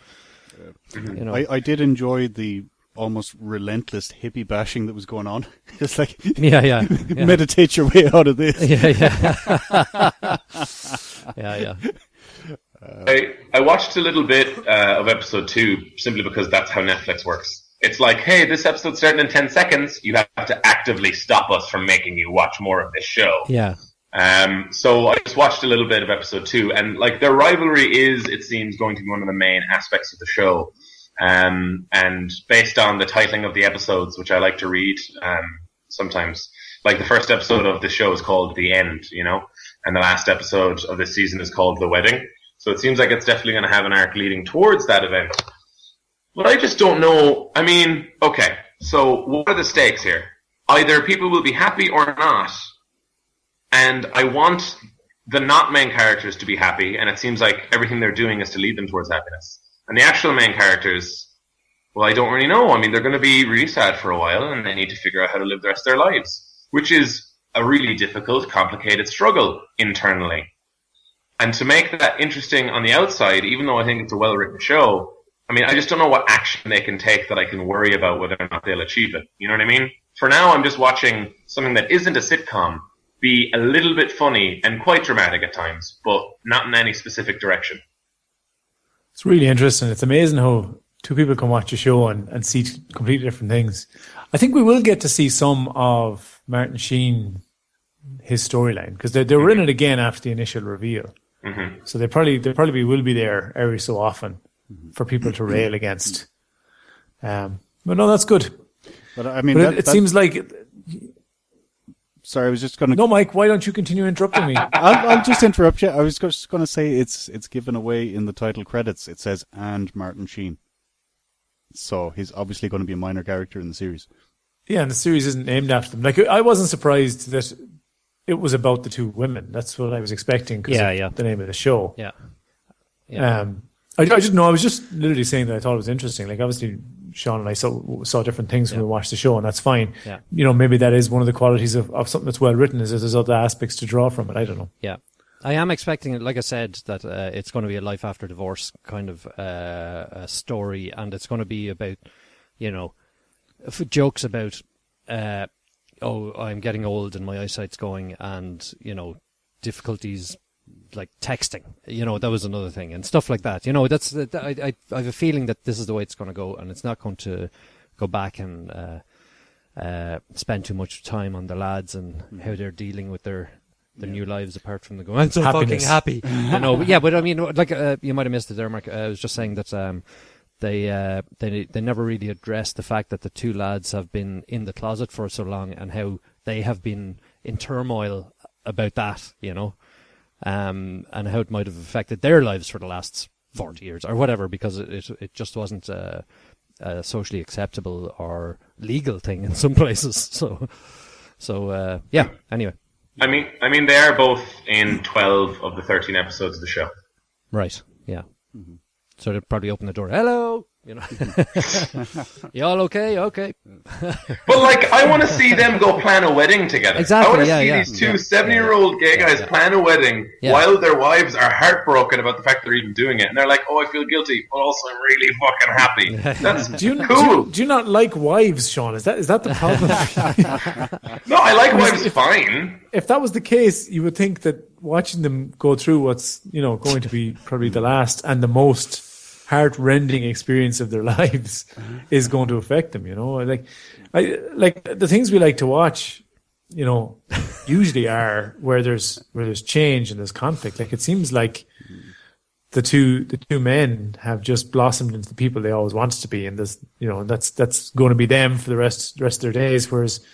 I did enjoy the almost relentless hippie bashing that was going on. It's like, yeah. meditate your way out of this. Yeah. I watched a little bit of episode 2 simply because that's how Netflix works. It's like, hey, this episode's starting in 10 seconds. You have to actively stop us from making you watch more of this show. Yeah. So I just watched a little bit of episode 2, and like their rivalry is, it seems, going to be one of the main aspects of the show. And based on the titling of the episodes, which I like to read sometimes, Like the first episode of the show is called The End, you know, and the last episode of this season is called The Wedding. So it seems like it's definitely going to have an arc leading towards that event. But I just don't know. I mean, okay, so what are the stakes here? Either people will be happy or not, and I want the not main characters to be happy, and it seems like everything they're doing is to lead them towards happiness. And the actual main characters, well, I don't really know. I mean, they're going to be really sad for a while, and they need to figure out how to live the rest of their lives, which is a really difficult, complicated struggle internally. And to make that interesting on the outside, even though I think it's a well-written show, I mean, I just don't know what action they can take that I can worry about whether or not they'll achieve it. You know what I mean? For now, I'm just watching something that isn't a sitcom be a little bit funny and quite dramatic at times, but not in any specific direction. It's really interesting. It's amazing how two people can watch a show and see completely different things. I think we will get to see some of Martin Sheen, his storyline, because they were in it again after the initial reveal. Mm-hmm. So they probably will be there every so often for people to rail against. But no, that's good. But I mean, it seems like. Sorry, I was just going to. No, Mike, why don't you continue interrupting me? I'll just interrupt you. I was just going to say it's given away in the title credits. It says "and Martin Sheen," so he's obviously going to be a minor character in the series. Yeah, and the series isn't named after them. Like, I wasn't surprised that it was about the two women. That's what I was expecting because of the name of the show. Yeah. I didn't know. I was just literally saying that I thought it was interesting. Like, obviously, Sean and I saw different things when we watched the show, and that's fine. Yeah. You know, maybe that is one of the qualities of something that's well written, is that there's other aspects to draw from it. I don't know. Yeah. I am expecting, like I said, that it's going to be a life after divorce kind of a story, and it's going to be about, you know, jokes about, I'm getting old and my eyesight's going, and, you know, difficulties like texting, you know, that was another thing, and stuff like that. You know, I have a feeling that this is the way it's going to go, and it's not going to go back and spend too much time on the lads and how they're dealing with their new lives apart from the going, I'm so fucking happy. You know, but I mean, like you might have missed it there, Mark. I was just saying that they never really addressed the fact that the two lads have been in the closet for so long, and how they have been in turmoil about that, you know. And how it might have affected their lives for the last 40 years or whatever, because it just wasn't a socially acceptable or legal thing in some places. So yeah. Anyway, I mean, they are both in 12 of the 13 episodes of the show. Right. Yeah. Mm-hmm. So they'd probably open the door. Hello. You know, you all okay? Okay. But like, I want to see them go plan a wedding together. Exactly. I want to see these two 7-year-old gay guys plan a wedding while their wives are heartbroken about the fact they're even doing it, and they're like, "Oh, I feel guilty, but also I'm really fucking happy." That's cool. Do you not like wives, Sean? Is that the problem? No, I like wives fine. If that was the case, you would think that watching them go through what's, you know, going to be probably the last and the most heart-rending experience of their lives is going to affect them, you know. Like the things we like to watch, you know, usually are where there's change and there's conflict. Like, it seems like the two men have just blossomed into the people they always wanted to be, and there's, you know, that's going to be them for the rest of their days. Whereas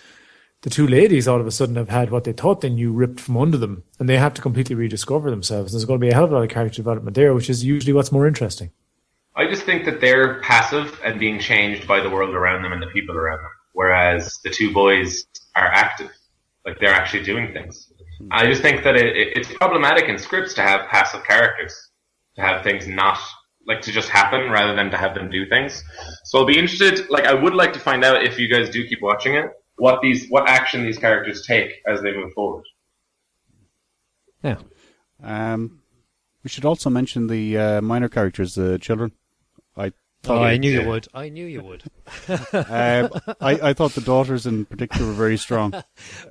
the two ladies all of a sudden have had what they thought they knew ripped from under them, and they have to completely rediscover themselves. There's going to be a hell of a lot of character development there, which is usually what's more interesting. I just think that they're passive and being changed by the world around them and the people around them, whereas the two boys are active, like they're actually doing things. I just think that it's problematic in scripts to have passive characters, to have things not, like, to just happen rather than to have them do things. So I'll be interested, like, I would like to find out, if you guys do keep watching it, what action these characters take as they move forward. Yeah. We should also mention the minor characters, the children. I knew you would. I knew you would. I thought the daughters in particular were very strong.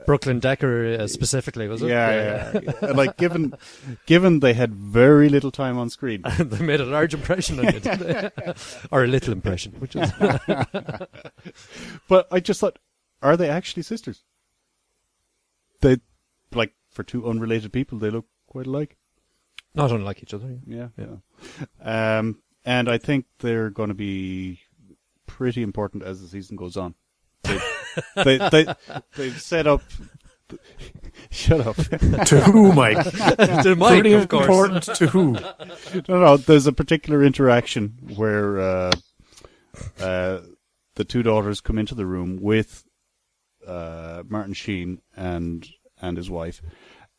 Brooklyn Decker specifically, was it? Yeah. Like, given they had very little time on screen, they made a large impression on it, or a little impression, which is. But I just thought, are they actually sisters? They, like, for two unrelated people, they look quite alike. Not unlike each other. Yeah. And I think they're going to be pretty important as the season goes on. They've set up. Shut up. To who, Mike? To Mike, Pretty of course. important to who? No. There's a particular interaction where the two daughters come into the room with Martin Sheen and his wife,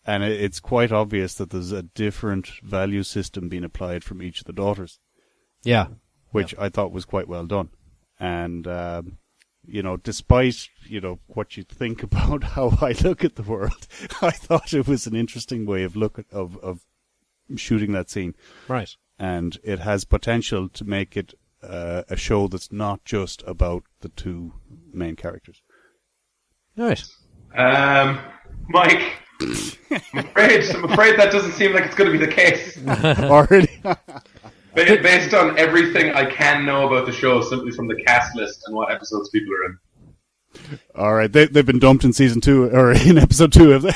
and it's quite obvious that there's a different value system being applied from each of the daughters. Yeah. Which I thought was quite well done. And, despite, what you think about how I look at the world, I thought it was an interesting way of of shooting that scene. Right. And it has potential to make it a show that's not just about the two main characters. All right. Mike, I'm afraid that doesn't seem like it's going to be the case. Already? Based on everything I can know about the show, simply from the cast list and what episodes people are in. All right, they've been dumped in season 2 or in episode 2, have they?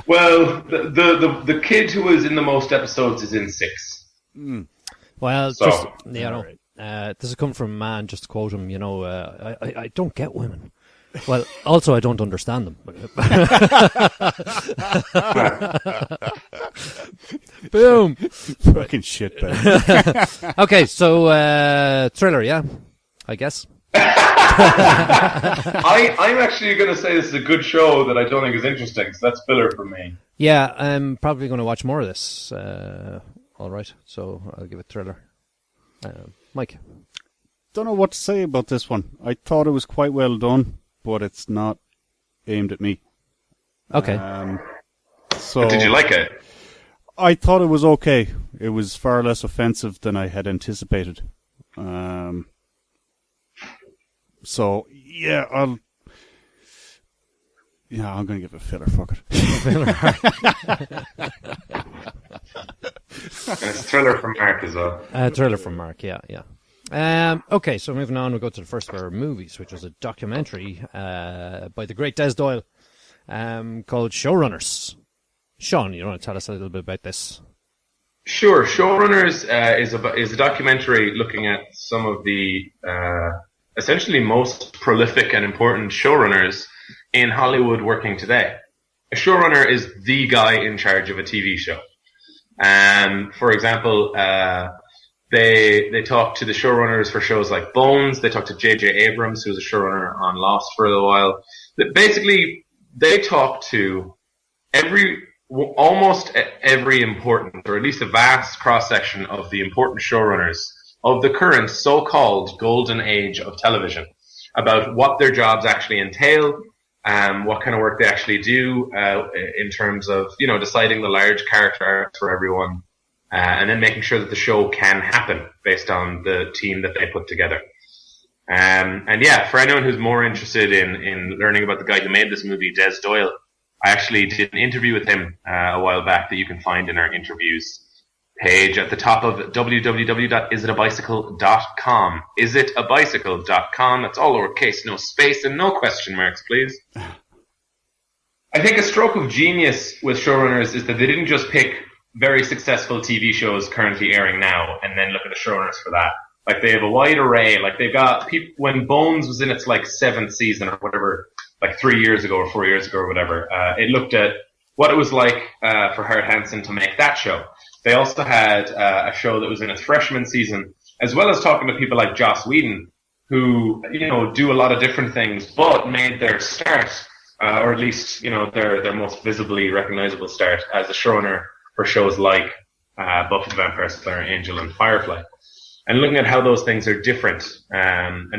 Well, the kid who was in the most episodes is in 6. Well, So, just this has come from a man. Just to quote him, I don't get women. Well, also I don't understand them. Boom. Fucking shit, man. Okay, so thriller, yeah, I guess. I'm actually going to say this is a good show that I don't think is interesting, so that's filler for me. Yeah, I'm probably going to watch more of this. All right, so I'll give it thriller. Mike? Don't know what to say about this one. I thought it was quite well done, but it's not aimed at me. Okay. So Did you like it? I thought it was okay. It was far less offensive than I had anticipated. So yeah, I'm going to give it a filler. Fuck it. And it's thriller from Mark as well. Thriller from Mark, yeah. Okay, so moving on, we'll go to the first of our movies, which was a documentary by the great Des Doyle called Showrunners. Sean, you want to tell us a little bit about this? Sure. Showrunners is a documentary looking at some of the essentially most prolific and important showrunners in Hollywood working today. A showrunner is the guy in charge of a TV show. For example, they talk to the showrunners for shows like Bones. They talk to J.J. Abrams, who was a showrunner on Lost for a little while. Basically, they talk to almost every important, or at least a vast cross-section of the important showrunners of the current so-called golden age of television, about what their jobs actually entail, what kind of work they actually do in terms of, deciding the large character arcs for everyone, and then making sure that the show can happen based on the team that they put together. And yeah, for anyone who's more interested in learning about the guy who made this movie, Des Doyle, I actually did an interview with him a while back that you can find in our interviews page at the top of www.isitabicycle.com. Isitabicycle.com. That's all lowercase, no space, and no question marks, please. I think a stroke of genius with showrunners is that they didn't just pick very successful TV shows currently airing now and then look at the showrunners for that. Like, they have a wide array. Like, they've got people, when Bones was in its 7th season or whatever, 3 years ago or 4 years ago or whatever, it looked at what it was like for Howard Hansen to make that show. They also had a show that was in its freshman season, as well as talking to people like Joss Whedon, who, do a lot of different things, but made their start, or at least, their most visibly recognizable start as a showrunner for shows like Buffy the Vampire Slayer, Angel, and Firefly. And looking at how those things are different, and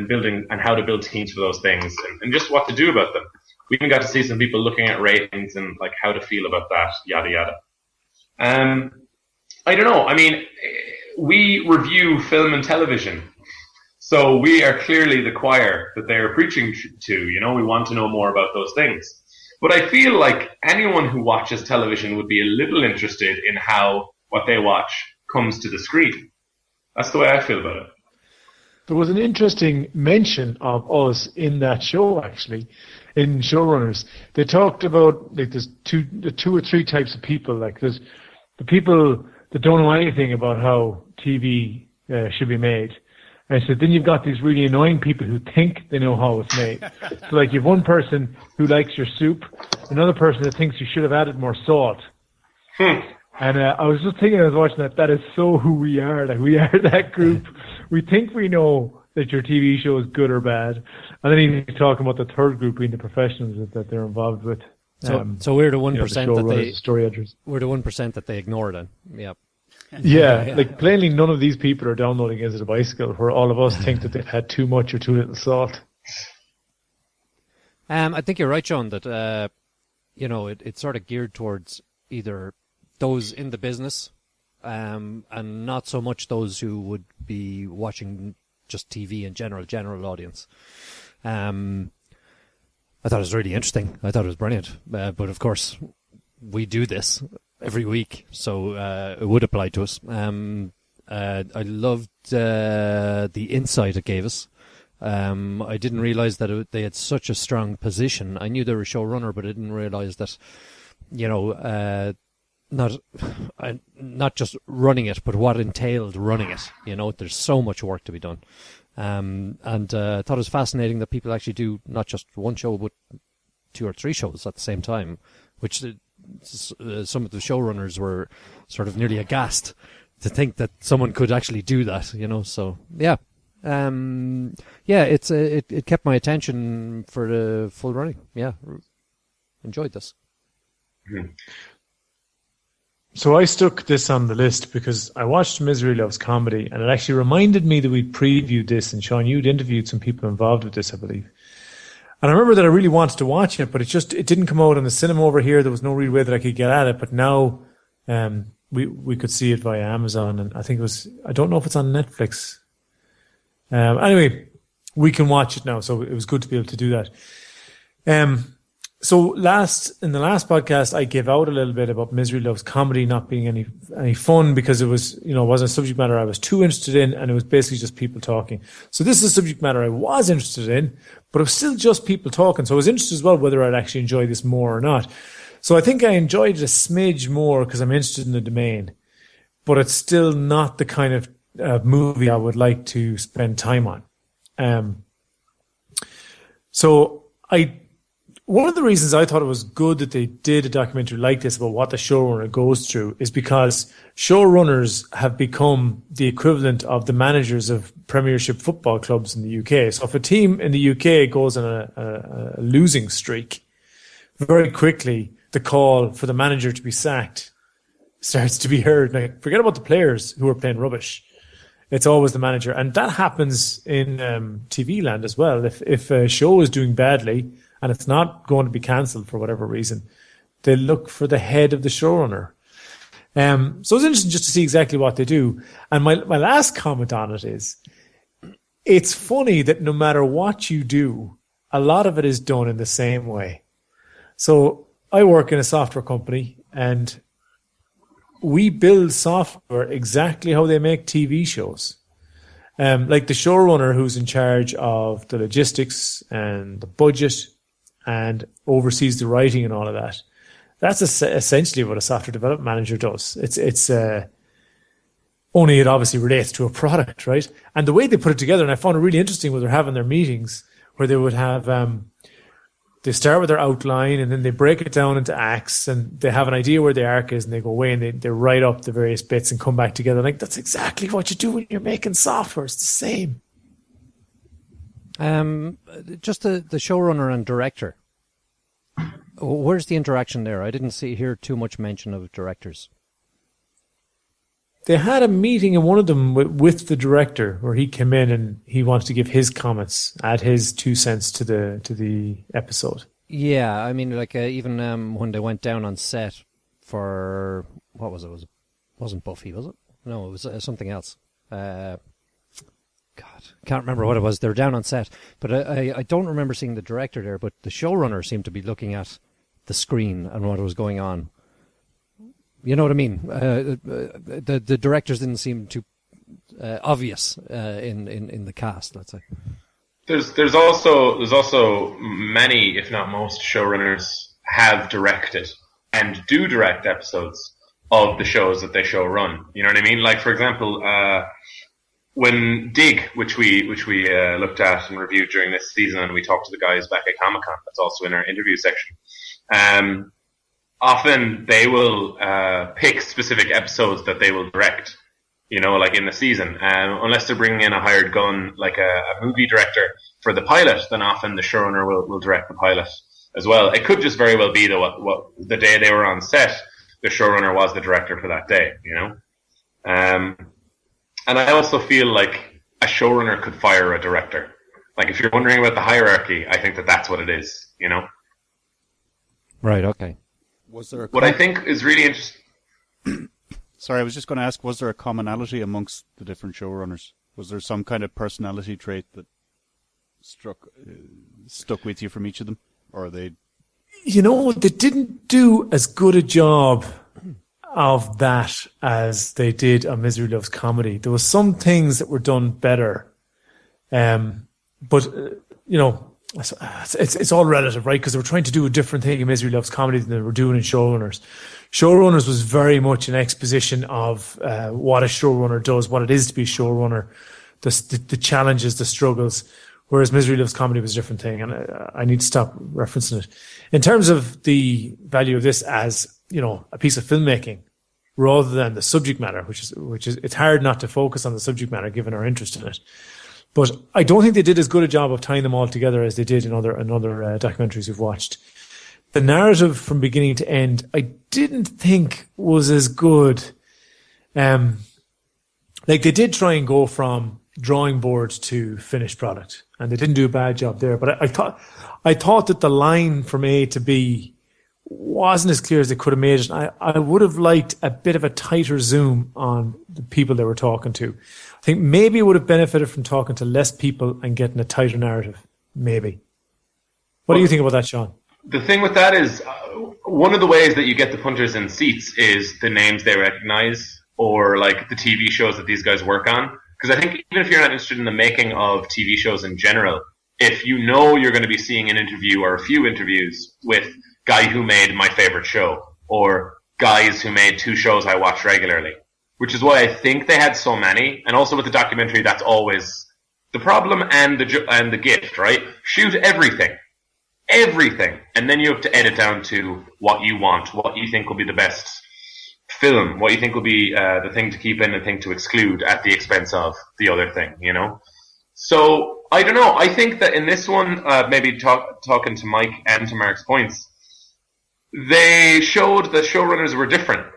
how to build teams for those things, and just what to do about them. We even got to see some people looking at ratings and how to feel about that, yada yada. I don't know. I mean, we review film and television, so we are clearly the choir that they are preaching to. We want to know more about those things. But I feel like anyone who watches television would be a little interested in how what they watch comes to the screen. That's the way I feel about it. There was an interesting mention of us in that show, actually, in Showrunners. They talked about there's two or three types of people. There's the people that don't know anything about how TV should be made, And I said, then you've got these really annoying people who think they know how it's made. So like you have one person who likes your soup, another person that thinks you should have added more salt. And I was just thinking, I was watching that is so who we are. Like we are that group. We think we know that your TV show is good or bad. And then he's talking about the third group being the professionals that they're involved with. So we're the 1% that they story editors. We're the 1% that they ignore then. Yeah. Yeah, like plainly none of these people are downloading Is It a Bicycle, where all of us think that they've had too much or too little salt. I think you're right, Sean, that it's sort of geared towards either those in the business, and not so much those who would be watching just TV in general audience. I thought it was really interesting. I thought it was brilliant. But of course, we do this every week, so it would apply to us. I loved the insight it gave us. I didn't realize that they had such a strong position. I knew they were a showrunner, but I didn't realize that, not just running it, but what entailed running it. There's so much work to be done. And I thought it was fascinating that people actually do not just one show, but 2 or 3 shows at the same time, which some of the showrunners were sort of nearly aghast to think that someone could actually do that, So yeah, it kept my attention for the full running. Yeah, enjoyed this. So I stuck this on the list because I watched Misery Loves Comedy, and it actually reminded me that we previewed this, and Sean, you'd interviewed some people involved with this, I believe. And I remember that I really wanted to watch it, but it didn't come out on the cinema over here. There was no real way that I could get at it. But now we could see it via Amazon, and I think I don't know if it's on Netflix. Anyway, we can watch it now, so it was good to be able to do that. So in the last podcast, I gave out a little bit about Misery Loves Comedy not being any fun because it was, wasn't a subject matter I was too interested in, and it was basically just people talking. So this is a subject matter I was interested in, but it was still just people talking. So I was interested as well whether I'd actually enjoy this more or not. So I think I enjoyed it a smidge more because I'm interested in the domain, but it's still not the kind of movie I would like to spend time on. One of the reasons I thought it was good that they did a documentary like this about what the showrunner goes through is because showrunners have become the equivalent of the managers of Premiership football clubs in the UK. So if a team in the UK goes on a losing streak, very quickly the call for the manager to be sacked starts to be heard. Like, forget about the players who are playing rubbish. It's always the manager. And that happens in TV land as well. If a show is doing badly, and it's not going to be cancelled for whatever reason, they look for the head of the showrunner. So it's interesting just to see exactly what they do. And my last comment on it is, it's funny that no matter what you do, a lot of it is done in the same way. So I work in a software company, and we build software exactly how they make TV shows. Like the showrunner who's in charge of the logistics and the budget and oversees the writing and all of that. That's essentially what a software development manager does. It's only it obviously relates to a product, right? And the way they put it together, and I found it really interesting when they're having their meetings, where they would have, they start with their outline and then they break it down into acts, and they have an idea where the arc is, and they go away and they write up the various bits and come back together. Like, that's exactly what you do when you're making software. It's the same. Just the showrunner and director. Where's the interaction there? I didn't hear too much mention of directors. They had a meeting in one of them with the director where he came in and he wanted to give his comments, add his 2 cents to the episode. Yeah, I mean, like even when they went down on set for what was it? Wasn't Buffy, was it? No, it was something else. God, can't remember what it was. They were down on set, but I don't remember seeing the director there. But the showrunner seemed to be looking at the screen and what was going on. You know what I mean? The directors didn't seem too obvious in the cast. Let's say. There's also many, if not most, showrunners have directed and do direct episodes of the shows that they show run. You know what I mean? Like, for example, when Dig, which we looked at and reviewed during this season, and we talked to the guys back at Comic-Con, that's also in our interview section. Often they will pick specific episodes that they will direct, like in the season. Unless they're bringing in a hired gun, like a movie director for the pilot, then often the showrunner will direct the pilot as well. It could just very well be that what the day they were on set, the showrunner was the director for that day, And I also feel like a showrunner could fire a director. Like, if you're wondering about the hierarchy, I think that's what it is, Right, okay. Was there what I think is really interesting... Sorry, I was just going to ask, was there a commonality amongst the different showrunners? Was there some kind of personality trait that stuck with you from each of them? Or are they... They didn't do as good a job of that as they did on Misery Loves Comedy. There were some things that were done better. But it's all relative, right? Because they were trying to do a different thing in Misery Loves Comedy than they were doing in Showrunners. Showrunners was very much an exposition of what a showrunner does, what it is to be a showrunner, the challenges, the struggles, whereas Misery Loves Comedy was a different thing, and I need to stop referencing it. In terms of the value of this as, a piece of filmmaking, rather than the subject matter, which is it's hard not to focus on the subject matter given our interest in it. But I don't think they did as good a job of tying them all together as they did in other documentaries we've watched. The narrative from beginning to end, I didn't think was as good. Like, they did try and go from drawing board to finished product, and they didn't do a bad job there. But I thought that the line from A to B wasn't as clear as they could have made it. I would have liked a bit of a tighter zoom on the people they were talking to. I think maybe it would have benefited from talking to less people and getting a tighter narrative. Maybe. What do you think about that, Sean? The thing with that is, one of the ways that you get the punters in seats is the names they recognize, or like the TV shows that these guys work on. Because I think even if you're not interested in the making of TV shows in general, if you're going to be seeing an interview or a few interviews with guy who made my favorite show, or guys who made 2 shows I watch regularly, which is why I think they had so many. And also with the documentary, that's always the problem and the gift, right? Shoot everything, and then you have to edit down to what you want, what you think will be the best film, what you think will be the thing to keep in and thing to exclude at the expense of the other thing, So I don't know. I think that in this one, maybe talking to Mike and to Mark's points, they showed that showrunners were different.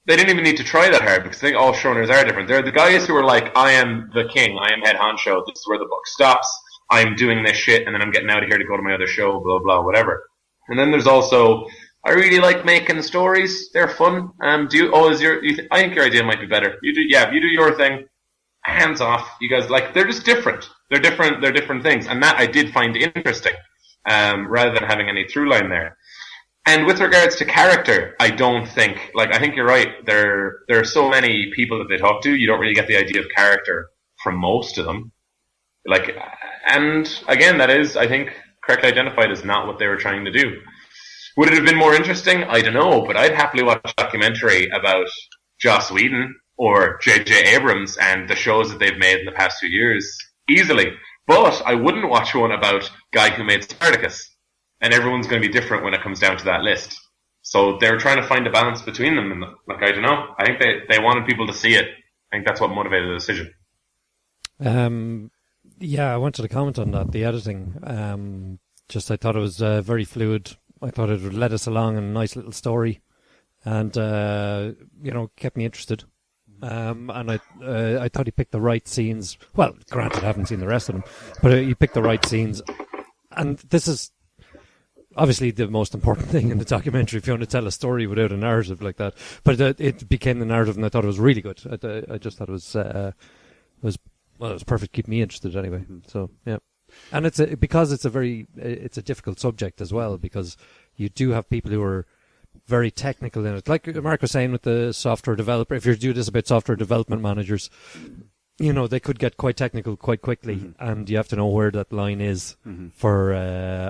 They didn't even need to try that hard, because I think all showrunners are different. They're the guys who are like, I am the king, I am head honcho, this is where the buck stops, I'm doing this shit, and then I'm getting out of here to go to my other show, blah, blah, whatever. And then there's also, I really like making stories, they're fun. I think your idea might be better. You do your thing, hands off. You guys, they're just different. They're different things. And that I did find interesting, rather than having any through line there. And with regards to character, I don't think, I think you're right. There are so many people that they talk to, you don't really get the idea of character from most of them. And again, that is, I think, correctly identified as not what they were trying to do. Would it have been more interesting? I don't know, but I'd happily watch a documentary about Joss Whedon or J.J. Abrams and the shows that they've made in the past few years easily. But I wouldn't watch one about guy who made Spartacus. And everyone's going to be different when it comes down to that list. So they're trying to find a balance between them. And I don't know. I think they wanted people to see it. I think that's what motivated the decision. Yeah, I wanted to comment on that, the editing. I thought it was very fluid. I thought it would let us along in a nice little story. And, kept me interested. And I thought he picked the right scenes. Well, granted, I haven't seen the rest of them. But he picked the right scenes. And this is obviously the most important thing in the documentary, if you want to tell a story without a narrative like that. But it became the narrative, and I thought it was really good. I just thought it was perfect. Keep me interested anyway. So yeah, and it's a difficult subject as well, because you do have people who are very technical in it. Like Mark was saying with the software developer, if you do this about software development managers, they could get quite technical quite quickly, and you have to know where that line is for,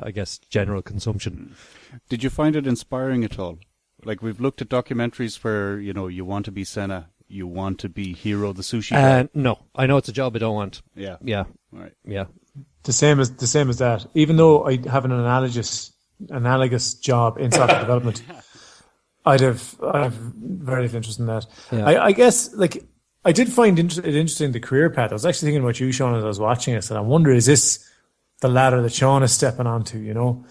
I guess, general consumption. Did you find it inspiring at all? Like, we've looked at documentaries where, you want to be Senna, you want to be Hero the sushi guy? No, I know it's a job I don't want. Yeah. Yeah, Right. yeah. The same as that. Even though I have an analogous job in software development, I have very little interest in that. Yeah. I guess like I did find it interesting the career path. I was actually thinking about you, Sean, as I was watching this, and I wonder, is this the ladder that Sean is stepping onto? You know,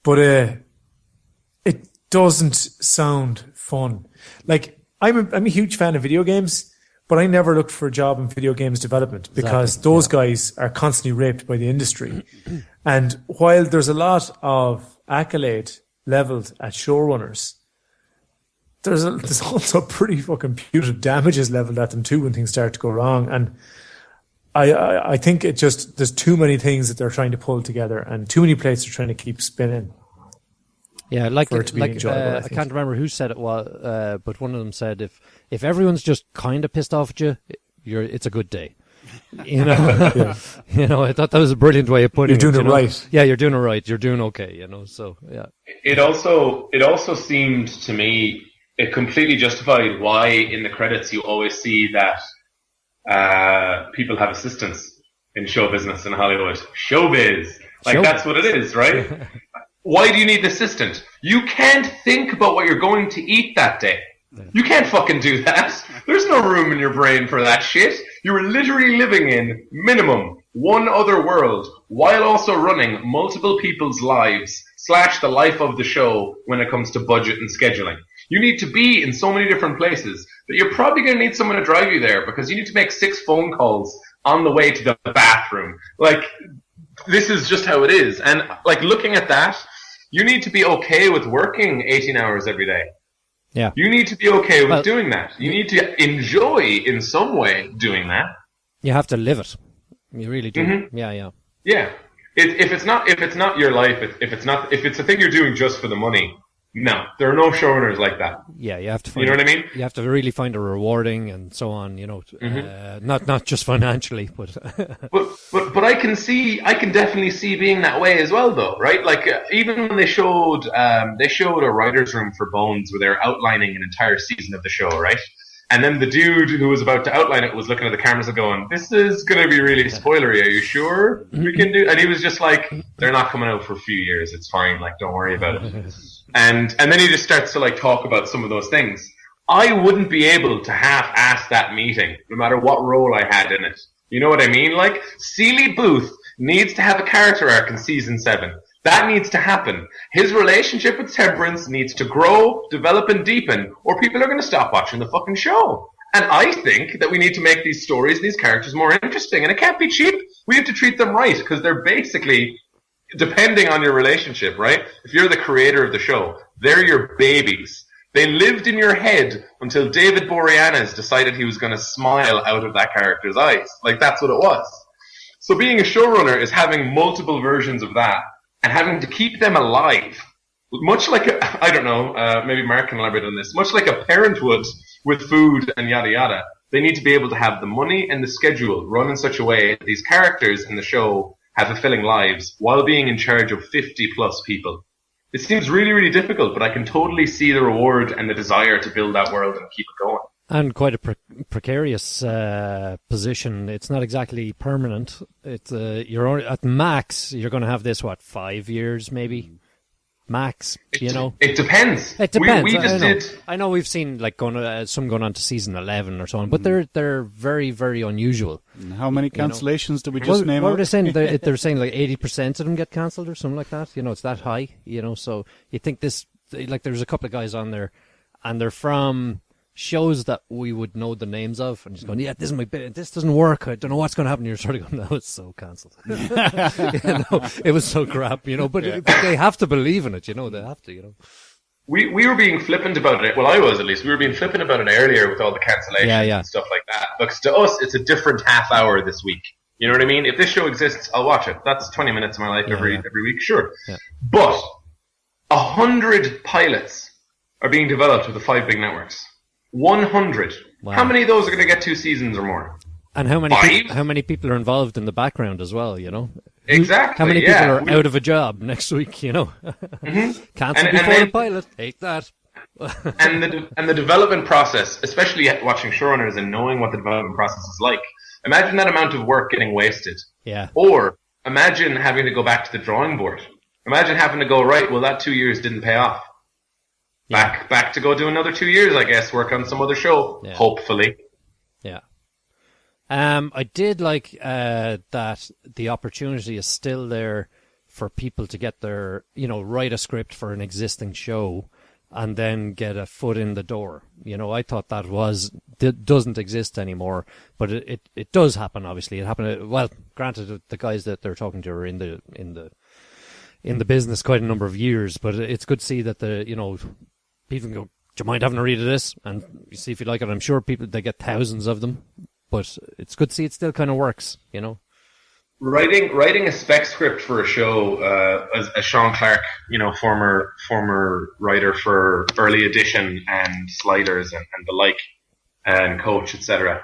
but it doesn't sound fun. Like I'm a huge fan of video games, but I never looked for a job in video games development because those guys are constantly raped by the industry. And while there's a lot of accolade leveled at showrunners, there's also pretty fucking punitive damages leveled at them too when things start to go wrong. And I think there's too many things that they're trying to pull together and too many plates they're trying to keep spinning. Yeah, I enjoyable, can't remember who said it was, but one of them said if everyone's just kind of pissed off at you, it's a good day. You know, you know. I thought that was a brilliant way of putting it. You're doing it right. Yeah, you're doing it right. You're doing okay. You know, so yeah. It also seemed to me it completely justified why in the credits you always see that people have assistants in show business in Hollywood. Showbiz, that's what it is, right? Why do you need an assistant? You can't think about what you're going to eat that day. You can't fucking do that. There's no room in your brain for that shit. You are literally living in, minimum, one other world, while also running multiple people's lives / the life of the show when it comes to budget and scheduling. You need to be in so many different places that you're probably going to need someone to drive you there because you need to make 6 phone calls on the way to the bathroom. Like, this is just how it is. And, like, looking at that, you need to be okay with working 18 hours every day. Yeah. You need to be okay with doing that. You need to enjoy in some way doing that. You have to live it. You really do. Mm-hmm. Yeah. Yeah. If it's not your life, if it's a thing you're doing just for the money, no, there are no showrunners like that. Yeah, you have to find. You know what I mean? You have to really find it rewarding and so on. You know, not just financially, but. but I can definitely see being that way as well, though, right? Like even when they showed a writers' room for Bones where they're outlining an entire season of the show, right? And then the dude who was about to outline it was looking at the cameras and going, "This is going to be really spoilery. Are you sure we can do?" And he was just like, "They're not coming out for a few years. It's fine. Like, don't worry about it." And then he just starts to like talk about some of those things. I wouldn't be able to half-ass that meeting, no matter what role I had in it. You know what I mean? Like, Seeley Booth needs to have a character arc in season 7. That needs to happen. His relationship with Temperance needs to grow, develop, and deepen, or people are going to stop watching the fucking show. And I think that we need to make these stories and these characters more interesting, and it can't be cheap. We have to treat them right, because they're basically, depending on your relationship, right? If you're the creator of the show, they're your babies. They lived in your head until David Boreanaz decided he was going to smile out of that character's eyes. Like, that's what it was. So being a showrunner is having multiple versions of that, and having to keep them alive. Much like, maybe Mark can elaborate on this, much like a parent would with food and yada yada, they need to be able to have the money and the schedule run in such a way that these characters in the show have fulfilling lives while being in charge of 50 plus people. It seems really, really difficult, but I can totally see the reward and the desire to build that world and keep it going. And quite a precarious position. It's not exactly permanent. It's you're only, at max. You're going to have this 5 years maybe, max. It depends. It depends. We just did. I know we've seen like some going on to season 11 or so on, but they're very, very unusual. And how many cancellations did we just name? What were they saying? They're saying like 80% of them get cancelled or something like that. You know, it's that high. You know, so you think this like there's a couple of guys on there, and they're from shows that we would know the names of, and just going, yeah, this is my bit. This doesn't work. I don't know what's going to happen. You're sort of going, no, it's so cancelled. It was so crap, but they have to believe in it. They have to. We were being flippant about it. Well, I was at least. We were being flippant about it earlier with all the cancellations and stuff like that. Because to us, it's a different half hour this week. You know what I mean? If this show exists, I'll watch it. That's 20 minutes of my life every week, sure. Yeah. But 100 pilots are being developed with the 5 big networks. 100. Wow. How many of those are going to get 2 seasons or more? And how many people are involved in the background as well, Exactly. How many people are out of a job next week, Cancelled before the pilot. Hate that. and the development process, especially watching showrunners and knowing what the development process is like. Imagine that amount of work getting wasted. Yeah. Or imagine having to go back to the drawing board. Imagine having to go, right, well, that 2 years didn't pay off. Back to go do another 2 years, I guess, work on some other show, hopefully. Yeah. I did like that the opportunity is still there for people to get their, write a script for an existing show and then get a foot in the door. I thought that doesn't exist anymore, but it does happen. Obviously, it happened. Well, granted, the guys that they're talking to are in the business quite a number of years, but it's good to see that people can go, do you mind having a read of this and see if you like it? I'm sure they get thousands of them, but it's good to see it still kind of works. Writing a spec script for a show, as Sean Clark, former writer for Early Edition and Sliders and the like, and Coach, etc.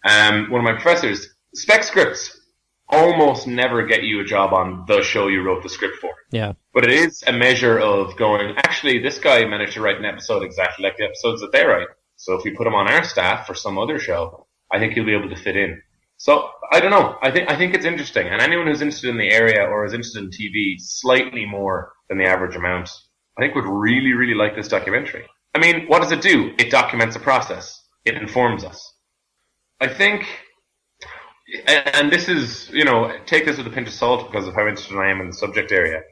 One of my professors, spec scripts almost never get you a job on the show you wrote the script for. Yeah. But it is a measure of going, actually, this guy managed to write an episode exactly like the episodes that they write. So if we put him on our staff for some other show, I think he'll be able to fit in. So, I don't know. I think it's interesting. And anyone who's interested in the area or is interested in TV slightly more than the average amount, I think would really, really like this documentary. I mean, what does it do? It documents a process. It informs us. I think, and this is, take this with a pinch of salt because of how interested I am in the subject area.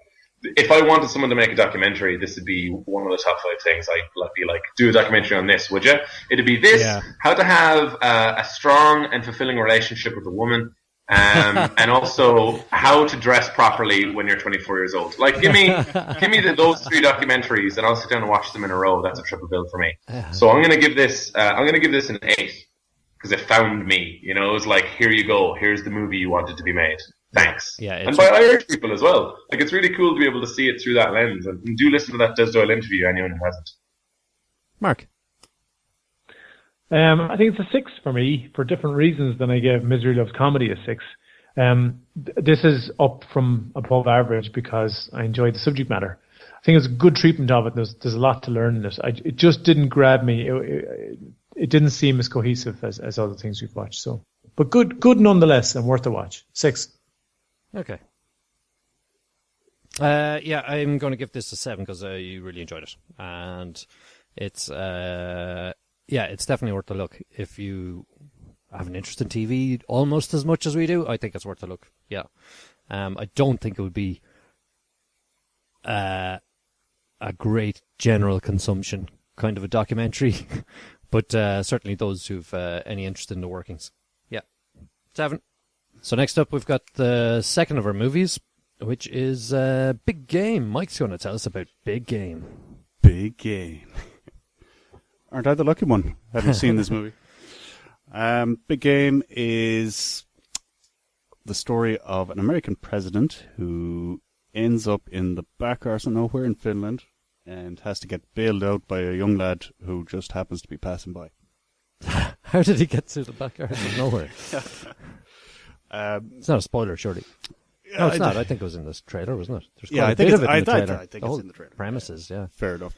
If I wanted someone to make a documentary, this would be one of the top 5 things. I'd be like, do a documentary on this, would you? It'd be this, how to have a strong and fulfilling relationship with a woman, and also how to dress properly when you're 24 years old. Like, give me those 3 documentaries, and I'll sit down and watch them in a row. That's a triple bill for me. So I'm going to give this an 8 because it found me. It was like, here you go. Here's the movie you wanted to be made. Thanks. Yeah, and by Irish people as well. Like, it's really cool to be able to see it through that lens. And do listen to that Des Doyle interview, anyone who hasn't. Mark? I think it's a 6 for me, for different reasons than I gave Misery Loves Comedy a 6. This is up from above average because I enjoyed the subject matter. I think it's a good treatment of it. There's a lot to learn in it. It just didn't grab me. It didn't seem as cohesive as other things we've watched. So, but good nonetheless, and worth a watch. 6. Okay. I'm going to give this a 7 because you really enjoyed it, and it's it's definitely worth a look if you have an interest in TV almost as much as we do. I think it's worth a look. Yeah, I don't think it would be a great general consumption kind of a documentary, but certainly those who've any interest in the workings. Yeah, 7. So next up, we've got the second of our movies, which is Big Game. Mike's going to tell us about Big Game. Big Game. Aren't I the lucky one? Haven't seen this movie. Big Game is the story of an American president who ends up in the back arse of nowhere in Finland and has to get bailed out by a young lad who just happens to be passing by. How did he get to the back arse of nowhere? It's not a spoiler, surely. No, it's not. I think it was in this trailer, wasn't it? There's quite a bit of it in the trailer. I think it's in the trailer. Premises, yeah. Fair enough.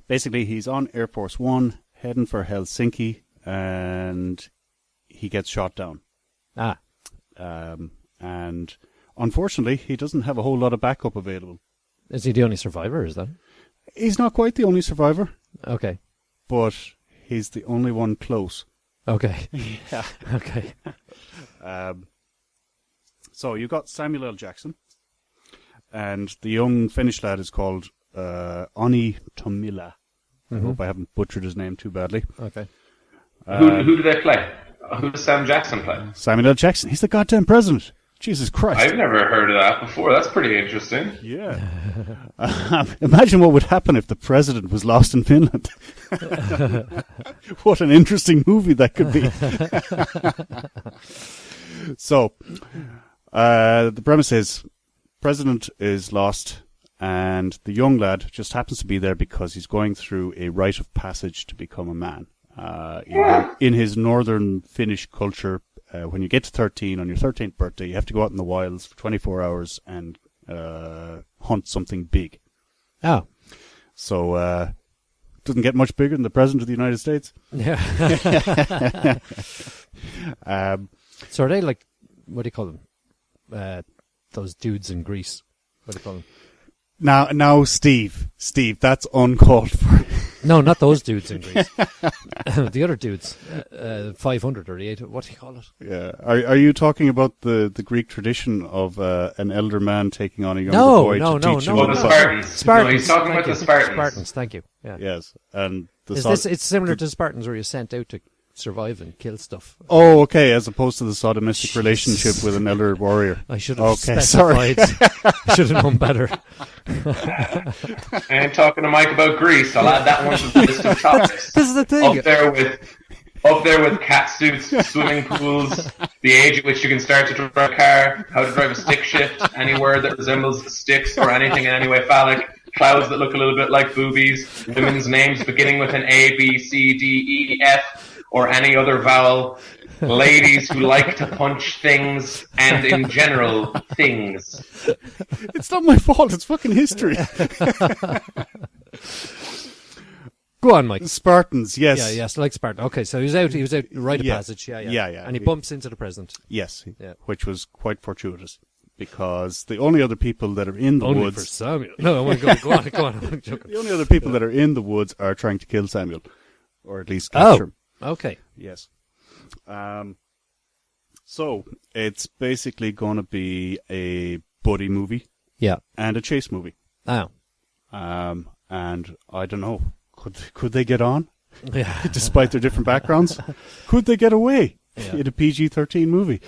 Basically, he's on Air Force One, heading for Helsinki, and he gets shot down. And unfortunately, he doesn't have a whole lot of backup available. Is he the only survivor, is that? He's not quite the only survivor. Okay. But he's the only one close. Okay. Yeah. Okay. So you got Samuel L. Jackson, and the young Finnish lad is called Onni Tomila. I hope I haven't butchered his name too badly. Okay. Who do they play? Who does Sam Jackson play? Samuel L. Jackson. He's the goddamn president. Jesus Christ. I've never heard of that before. That's pretty interesting. Yeah. Imagine what would happen if the president was lost in Finland. What an interesting movie that could be. So, the premise is, president is lost, and the young lad just happens to be there because he's going through a rite of passage to become a man. In his northern Finnish culture, when you get to 13, on your 13th birthday, you have to go out in the wilds for 24 hours and hunt something big. Oh. So, doesn't get much bigger than the President of the United States. Yeah. So are they like, what do you call them? Those dudes in Greece. What do you call them? Now, Steve, that's uncalled for. No, not those dudes in Greece. The other dudes, 500 or the 800. What do you call it? Yeah. Are you talking about the Greek tradition of an elder man taking on a younger No, boy no, to no, teach no, him? Oh, no. the Spartans. Spartans. No, he's talking about Thank the you. Spartans. Spartans, thank you. Yeah. Yes, and It's similar to Spartans where you're sent out to survive and kill stuff. Oh, okay, as opposed to the sodomistic relationship with an elder warrior. I should have sorry. specified. I should have known better. I am talking to Mike about Greece. I'll add that one to the list of topics. This is the thing. Up there with cat suits, swimming pools, the age at which you can start to drive a car, how to drive a stick shift, any word that resembles sticks or anything in any way phallic, clouds that look a little bit like boobies, women's names beginning with an A, B, C, D, E, F, or any other vowel, ladies who like to punch things, and in general, things. It's not my fault, it's fucking history. Go on, Mike. Spartans, yes. Yeah, yes, like Spartan. Okay, so he was out rite of Yeah. passage. Yeah. Yeah. And he bumps into the president. Yes, Yeah. which was quite fortuitous, because the only other people that are in the Only woods... for Samuel. No, I want to go on. I'm joking. The only other people that are in the woods are trying to kill Samuel, or at least capture him. Okay. Yes. So, it's basically going to be a buddy movie Yeah. and a chase movie. Oh. And I don't know, could they get on? Yeah. Despite their different backgrounds? Could they get away Yeah. in a PG-13 movie?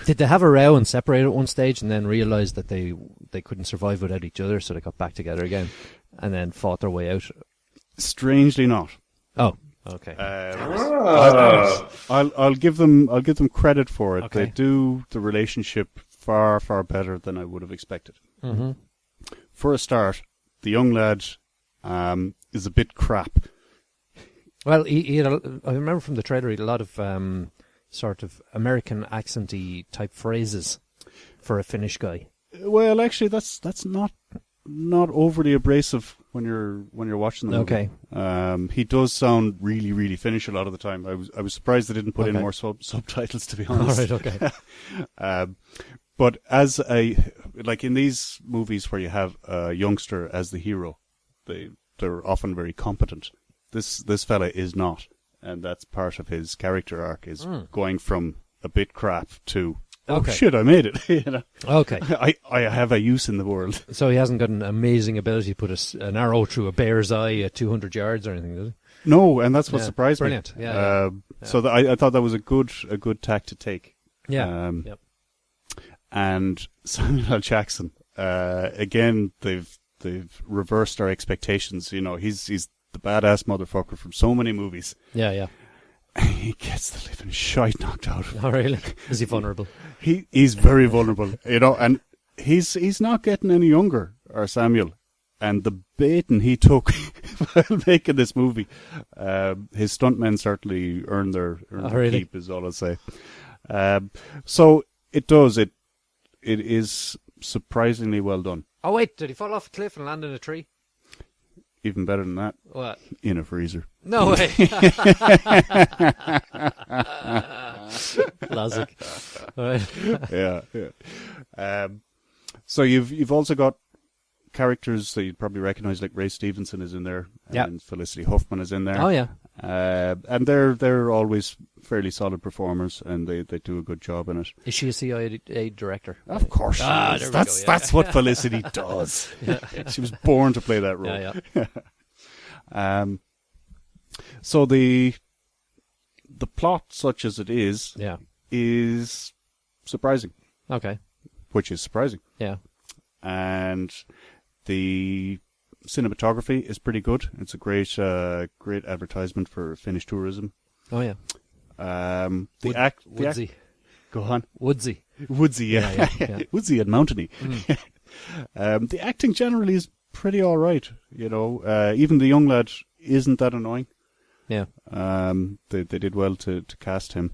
Did they have a row and separate at one stage and then realise that they couldn't survive without each other, so they got back together again and then fought their way out? Strangely not. Oh, okay. I'll give them credit for it. Okay. They do the relationship far better than I would have expected. Mm-hmm. For a start, the young lad is a bit crap. Well, he had I remember from the trailer he had a lot of sort of American accenty type phrases for a Finnish guy. Well, actually, that's not overly abrasive when you're watching the movie. Okay. He does sound really, really Finnish a lot of the time. I was surprised they didn't put in Okay. more subtitles, to be honest. All right, okay. But like in these movies where you have a youngster as the hero, they're often very competent. This fella is not, and that's part of his character arc, is going from a bit crap to, oh Okay. shit, I made it. You know? Okay. I have a use in the world. So he hasn't got an amazing ability to put an arrow through a bear's eye at 200 yards or anything, does he? No, and that's what Yeah, surprised brilliant. me. Yeah. So I thought that was a good tack to take. Yeah. Yep. Yep. And Samuel L. Jackson, again, they've reversed our expectations. You know, he's the badass motherfucker from so many movies. Yeah. He gets the living shite knocked out of him. Oh, really? Is he vulnerable? He's very vulnerable, you know, and he's not getting any younger, our Samuel. And the baiting he took while making this movie, his stuntmen certainly earned their really? keep, is all I'll say. So it is surprisingly well done. Oh, wait, did he fall off a cliff and land in a tree? Even better than that, What? in a freezer. No way. Classic. All right. Yeah. So you've also got characters that you'd probably recognise, like Ray Stevenson is in there, Yeah. and Felicity Huffman is in there. Oh, yeah. And they're always fairly solid performers, and they do a good job in it. Is she a CIA director? Of course, she is. there we That's go, yeah. that's what Felicity does. She was born to play that role. Yeah. So the plot, such as it is surprising, Okay. which is surprising, Yeah. and the cinematography is pretty good. It's a great advertisement for Finnish tourism. Oh, yeah. Woodsy. Go on. Woodsy. Woodsy, Yeah. Woodsy and mountainy. The acting generally is pretty all right. You know, even the young lad isn't that annoying. Yeah. They did well to cast him.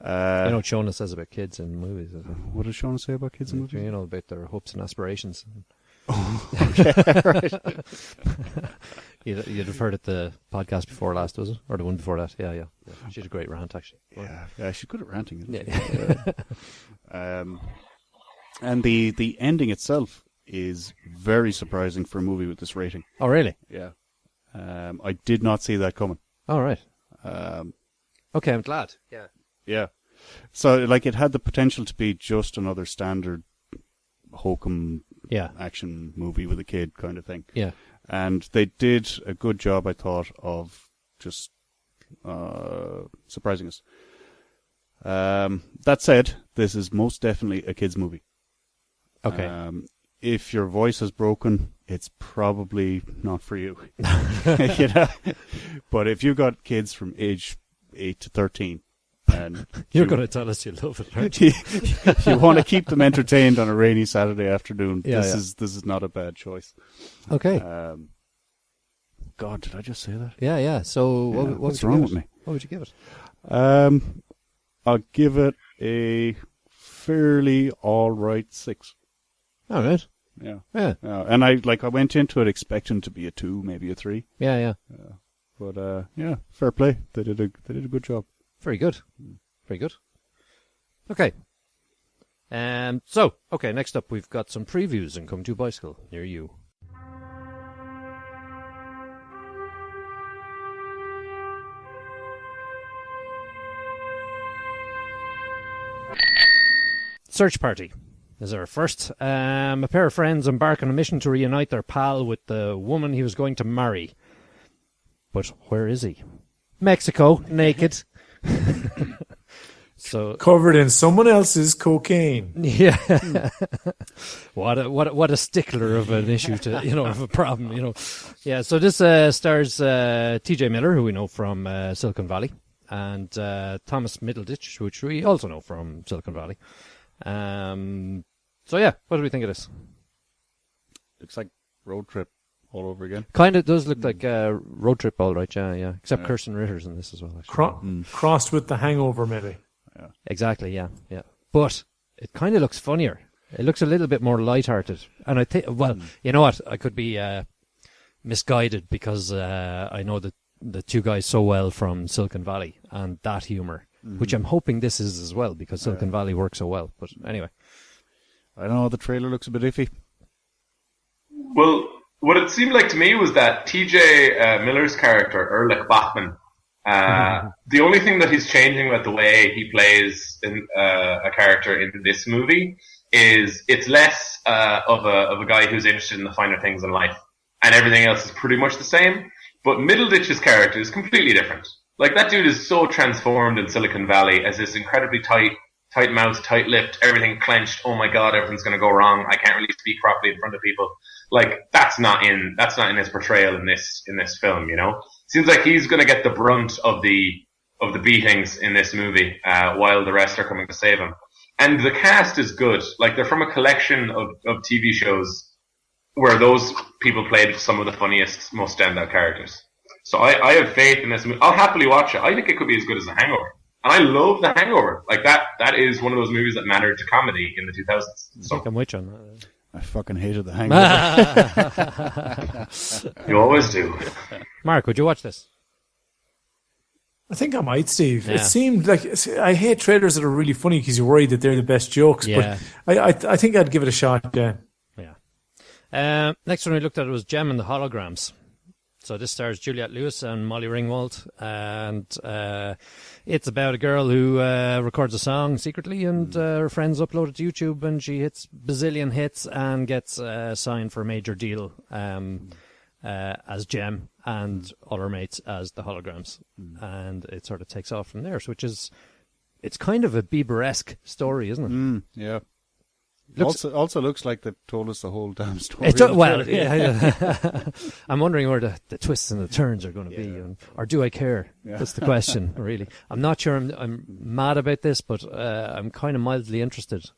You know what Shona says about kids in movies. Isn't it? What does Sean say about kids in movies? You know, about their hopes and aspirations. You'd have heard it the podcast before last, was it? Or the one before that? Yeah. She had a great rant, actually. Yeah, she's good at ranting. Yeah. And the ending itself is very surprising for a movie with this rating. Oh, really? Yeah. I did not see that coming. All right. Okay, I'm glad. Yeah. So, like, it had the potential to be just another standard hokum action movie with a kid kind of thing. Yeah. And they did a good job, I thought, of just surprising us. That said, this is most definitely a kid's movie. Okay. If your voice is broken, it's probably not for you. You know? But if you've got kids from age 8 to 13, and You're going to tell us you love it, aren't you? you want to keep them entertained on a rainy Saturday afternoon, Yeah, this is not a bad choice. Okay. God, did I just say that? Yeah. So what what's would you wrong give with it? me? What would you give it? I'll give it a fairly all right 6. All right. Yeah. Yeah. And I went into it expecting to be a 2, maybe a 3. Yeah. But fair play. They did a good job. Very good. Very good. Okay. Next up we've got some previews in Come to Bicycle near you. Search Party is our first. A pair of friends embark on a mission to reunite their pal with the woman he was going to marry. But where is he? Mexico, naked. So Covered in someone else's cocaine. yeah, what a stickler of an issue to of a problem. Yeah. So this stars T.J. Miller, who we know from Silicon Valley, and Thomas Middleditch, which we also know from Silicon Valley. So yeah, what do we think of this? Looks like Road Trip all over again. Kind of does look like Road Trip, all right. Yeah. Except Kirsten Ritter's in this as well. Actually. Crossed with The Hangover, maybe. Exactly, yeah. But it kind of looks funnier. It looks a little bit more lighthearted. And I think, you know what? I could be misguided because I know the two guys so well from Silicon Valley and that humour, which I'm hoping this is as well because Silicon Valley works so well. But anyway. I don't know, the trailer looks a bit iffy. Well, what it seemed like to me was that T.J. Miller's character, Erlich Bachman, the only thing that he's changing about the way he plays a character in this movie is it's less of a guy who's interested in the finer things in life, and everything else is pretty much the same. But Middleditch's character is completely different. Like, that dude is so transformed in Silicon Valley as this incredibly tight-mouthed, tight-lipped, everything clenched. Oh my God, everything's going to go wrong. I can't really speak properly in front of people. Like, that's not in his portrayal in this film. Seems like he's going to get the brunt of the beatings in this movie, while the rest are coming to save him. And the cast is good. Like, they're from a collection of TV shows where those people played some of the funniest, most standout characters. So I have faith in this movie. I'll happily watch it. I think it could be as good as The Hangover. And I love The Hangover. Like, that is one of those movies that mattered to comedy in the 2000s. I think I'm with you on that. I fucking hated The Hangover. You always do. Mark, would you watch this? I think I might, Steve. Yeah. It seemed like I hate trailers that are really funny because you're worried that they're the best jokes. Yeah. But I think I'd give it a shot. Yeah. Next one we looked at was Gem and the Holograms. So this stars Juliette Lewis and Molly Ringwald, and it's about a girl who records a song secretly, and her friends upload it to YouTube, and she hits bazillion hits and gets signed for a major deal as Gem, and all her mates as the Holograms, and it sort of takes off from there. So it's kind of a Bieber-esque story, isn't it? Yeah. Also looks like they told us the whole damn story. I'm wondering where the twists and the turns are going to be, or do I care? Yeah. That's the question, really. I'm not sure I'm mad about this, but I'm kind of mildly interested.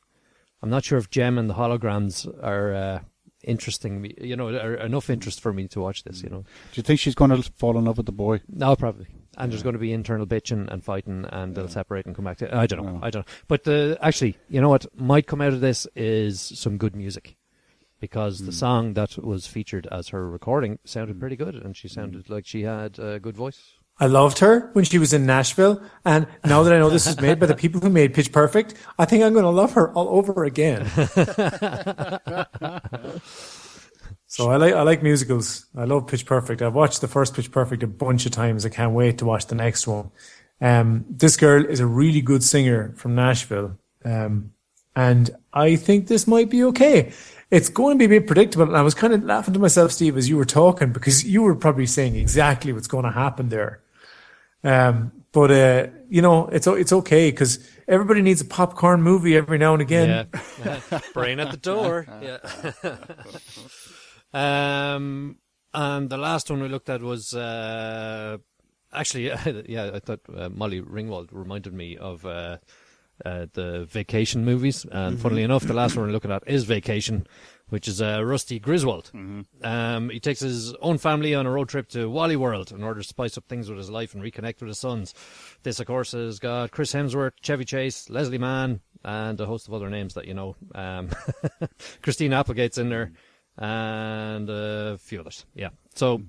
I'm not sure if Gem and the Holograms are interesting me, are enough interest for me to watch this. Do you think she's going to fall in love with the boy? No, probably. And there's going to be internal bitching and fighting, and they'll separate and come back to. I don't know. But actually, you know what might come out of this is some good music. because the song that was featured as her recording sounded pretty good, and she sounded like she had a good voice. I loved her when she was in Nashville, and now that I know this is made by the people who made Pitch Perfect, I think I'm going to love her all over again. So I like musicals. I love Pitch Perfect. I've watched the first Pitch Perfect a bunch of times. I can't wait to watch the next one. This girl is a really good singer from Nashville, and I think this might be okay. It's going to be a bit predictable, and I was kind of laughing to myself, Steve, as you were talking, because you were probably saying exactly what's going to happen there. But you know, it's okay, because everybody needs a popcorn movie every now and again. Yeah. Brain at the door. Yeah. And the last one we looked at was actually, I thought Molly Ringwald reminded me of the Vacation movies, and funnily enough, the last one we're looking at is Vacation, which is Rusty Griswold. He takes his own family on a road trip to Wally World in order to spice up things with his life and reconnect with his sons. This, of course, has got Chris Hemsworth, Chevy Chase, Leslie Mann, and a host of other names that you know. Christine Applegate's in there, and a few others. Yeah. So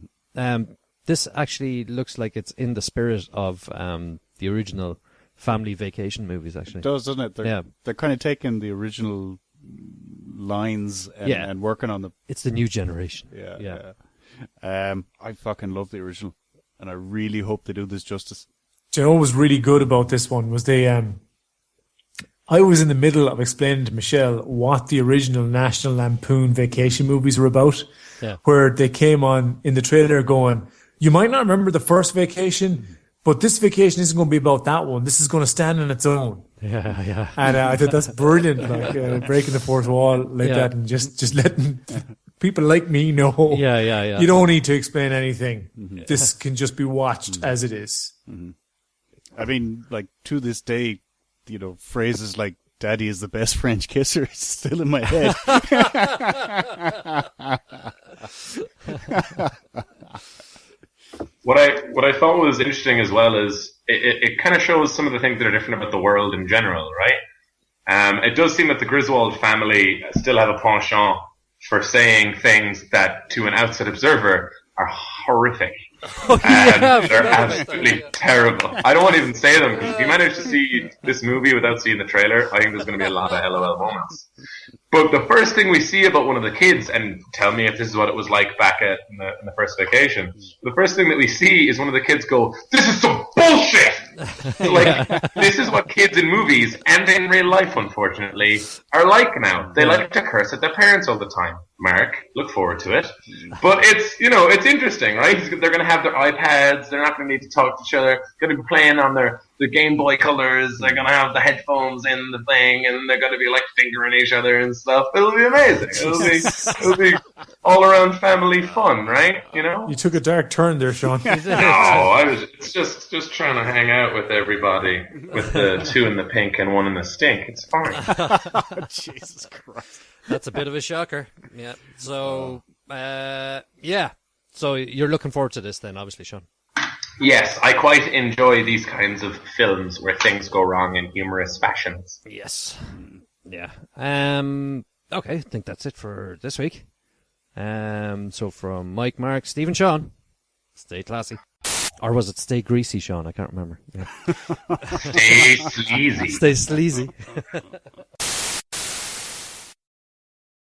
this actually looks like it's in the spirit of the original family vacation movies, actually. It does, doesn't it? They're kind of taking the original lines and working on them. It's the new generation. Yeah. I fucking love the original, and I really hope they do this justice. Do you know what was really good about this one was they I was in the middle of explaining to Michelle what the original National Lampoon Vacation movies were about, where they came on in the trailer going, you might not remember the first Vacation, but this vacation isn't going to be about that one. This is going to stand on its own. Yeah. And I thought that's brilliant, like breaking the fourth wall like that, and just letting people like me know. Yeah. You don't need to explain anything. This can just be watched as it is. I mean, like, to this day, you know, phrases like "Daddy is the best French kisser" is still in my head. What I thought was interesting as well is it kind of shows some of the things that are different about the world in general, right? It does seem that the Griswold family still have a penchant for saying things that, to an outside observer, are horrific. They're absolutely terrible. I don't want to even say them, because if you manage to see this movie without seeing the trailer, I think there's going to be a lot of LOL moments. But the first thing we see about one of the kids, and tell me if this is what it was like back in the first Vacation, the first thing that we see is one of the kids go, "This is some bullshit!" This is what kids in movies, and in real life, unfortunately, are like now. They like to curse at their parents all the time. Mark, look forward to it. But it's interesting, right? They're going to have their iPads. They're not going to need to talk to each other. They're going to be playing on their Game Boy Colors. They're going to have the headphones in the thing, and they're going to be like fingering each other and stuff. It'll be amazing. It'll be all around family fun, right? You know. You took a dark turn there, Sean. No, I was just trying to hang out with everybody, with the two in the pink and one in the stink. It's fine. Jesus Christ. That's a bit of a shocker. Yeah. So, So you're looking forward to this then, obviously, Sean. Yes, I quite enjoy these kinds of films where things go wrong in humorous fashions. Yes. Yeah. Okay, I think that's it for this week. So from Mike, Mark, Steve, and Sean, stay classy. Or was it stay greasy, Sean? I can't remember. Yeah. Stay sleazy. Stay sleazy.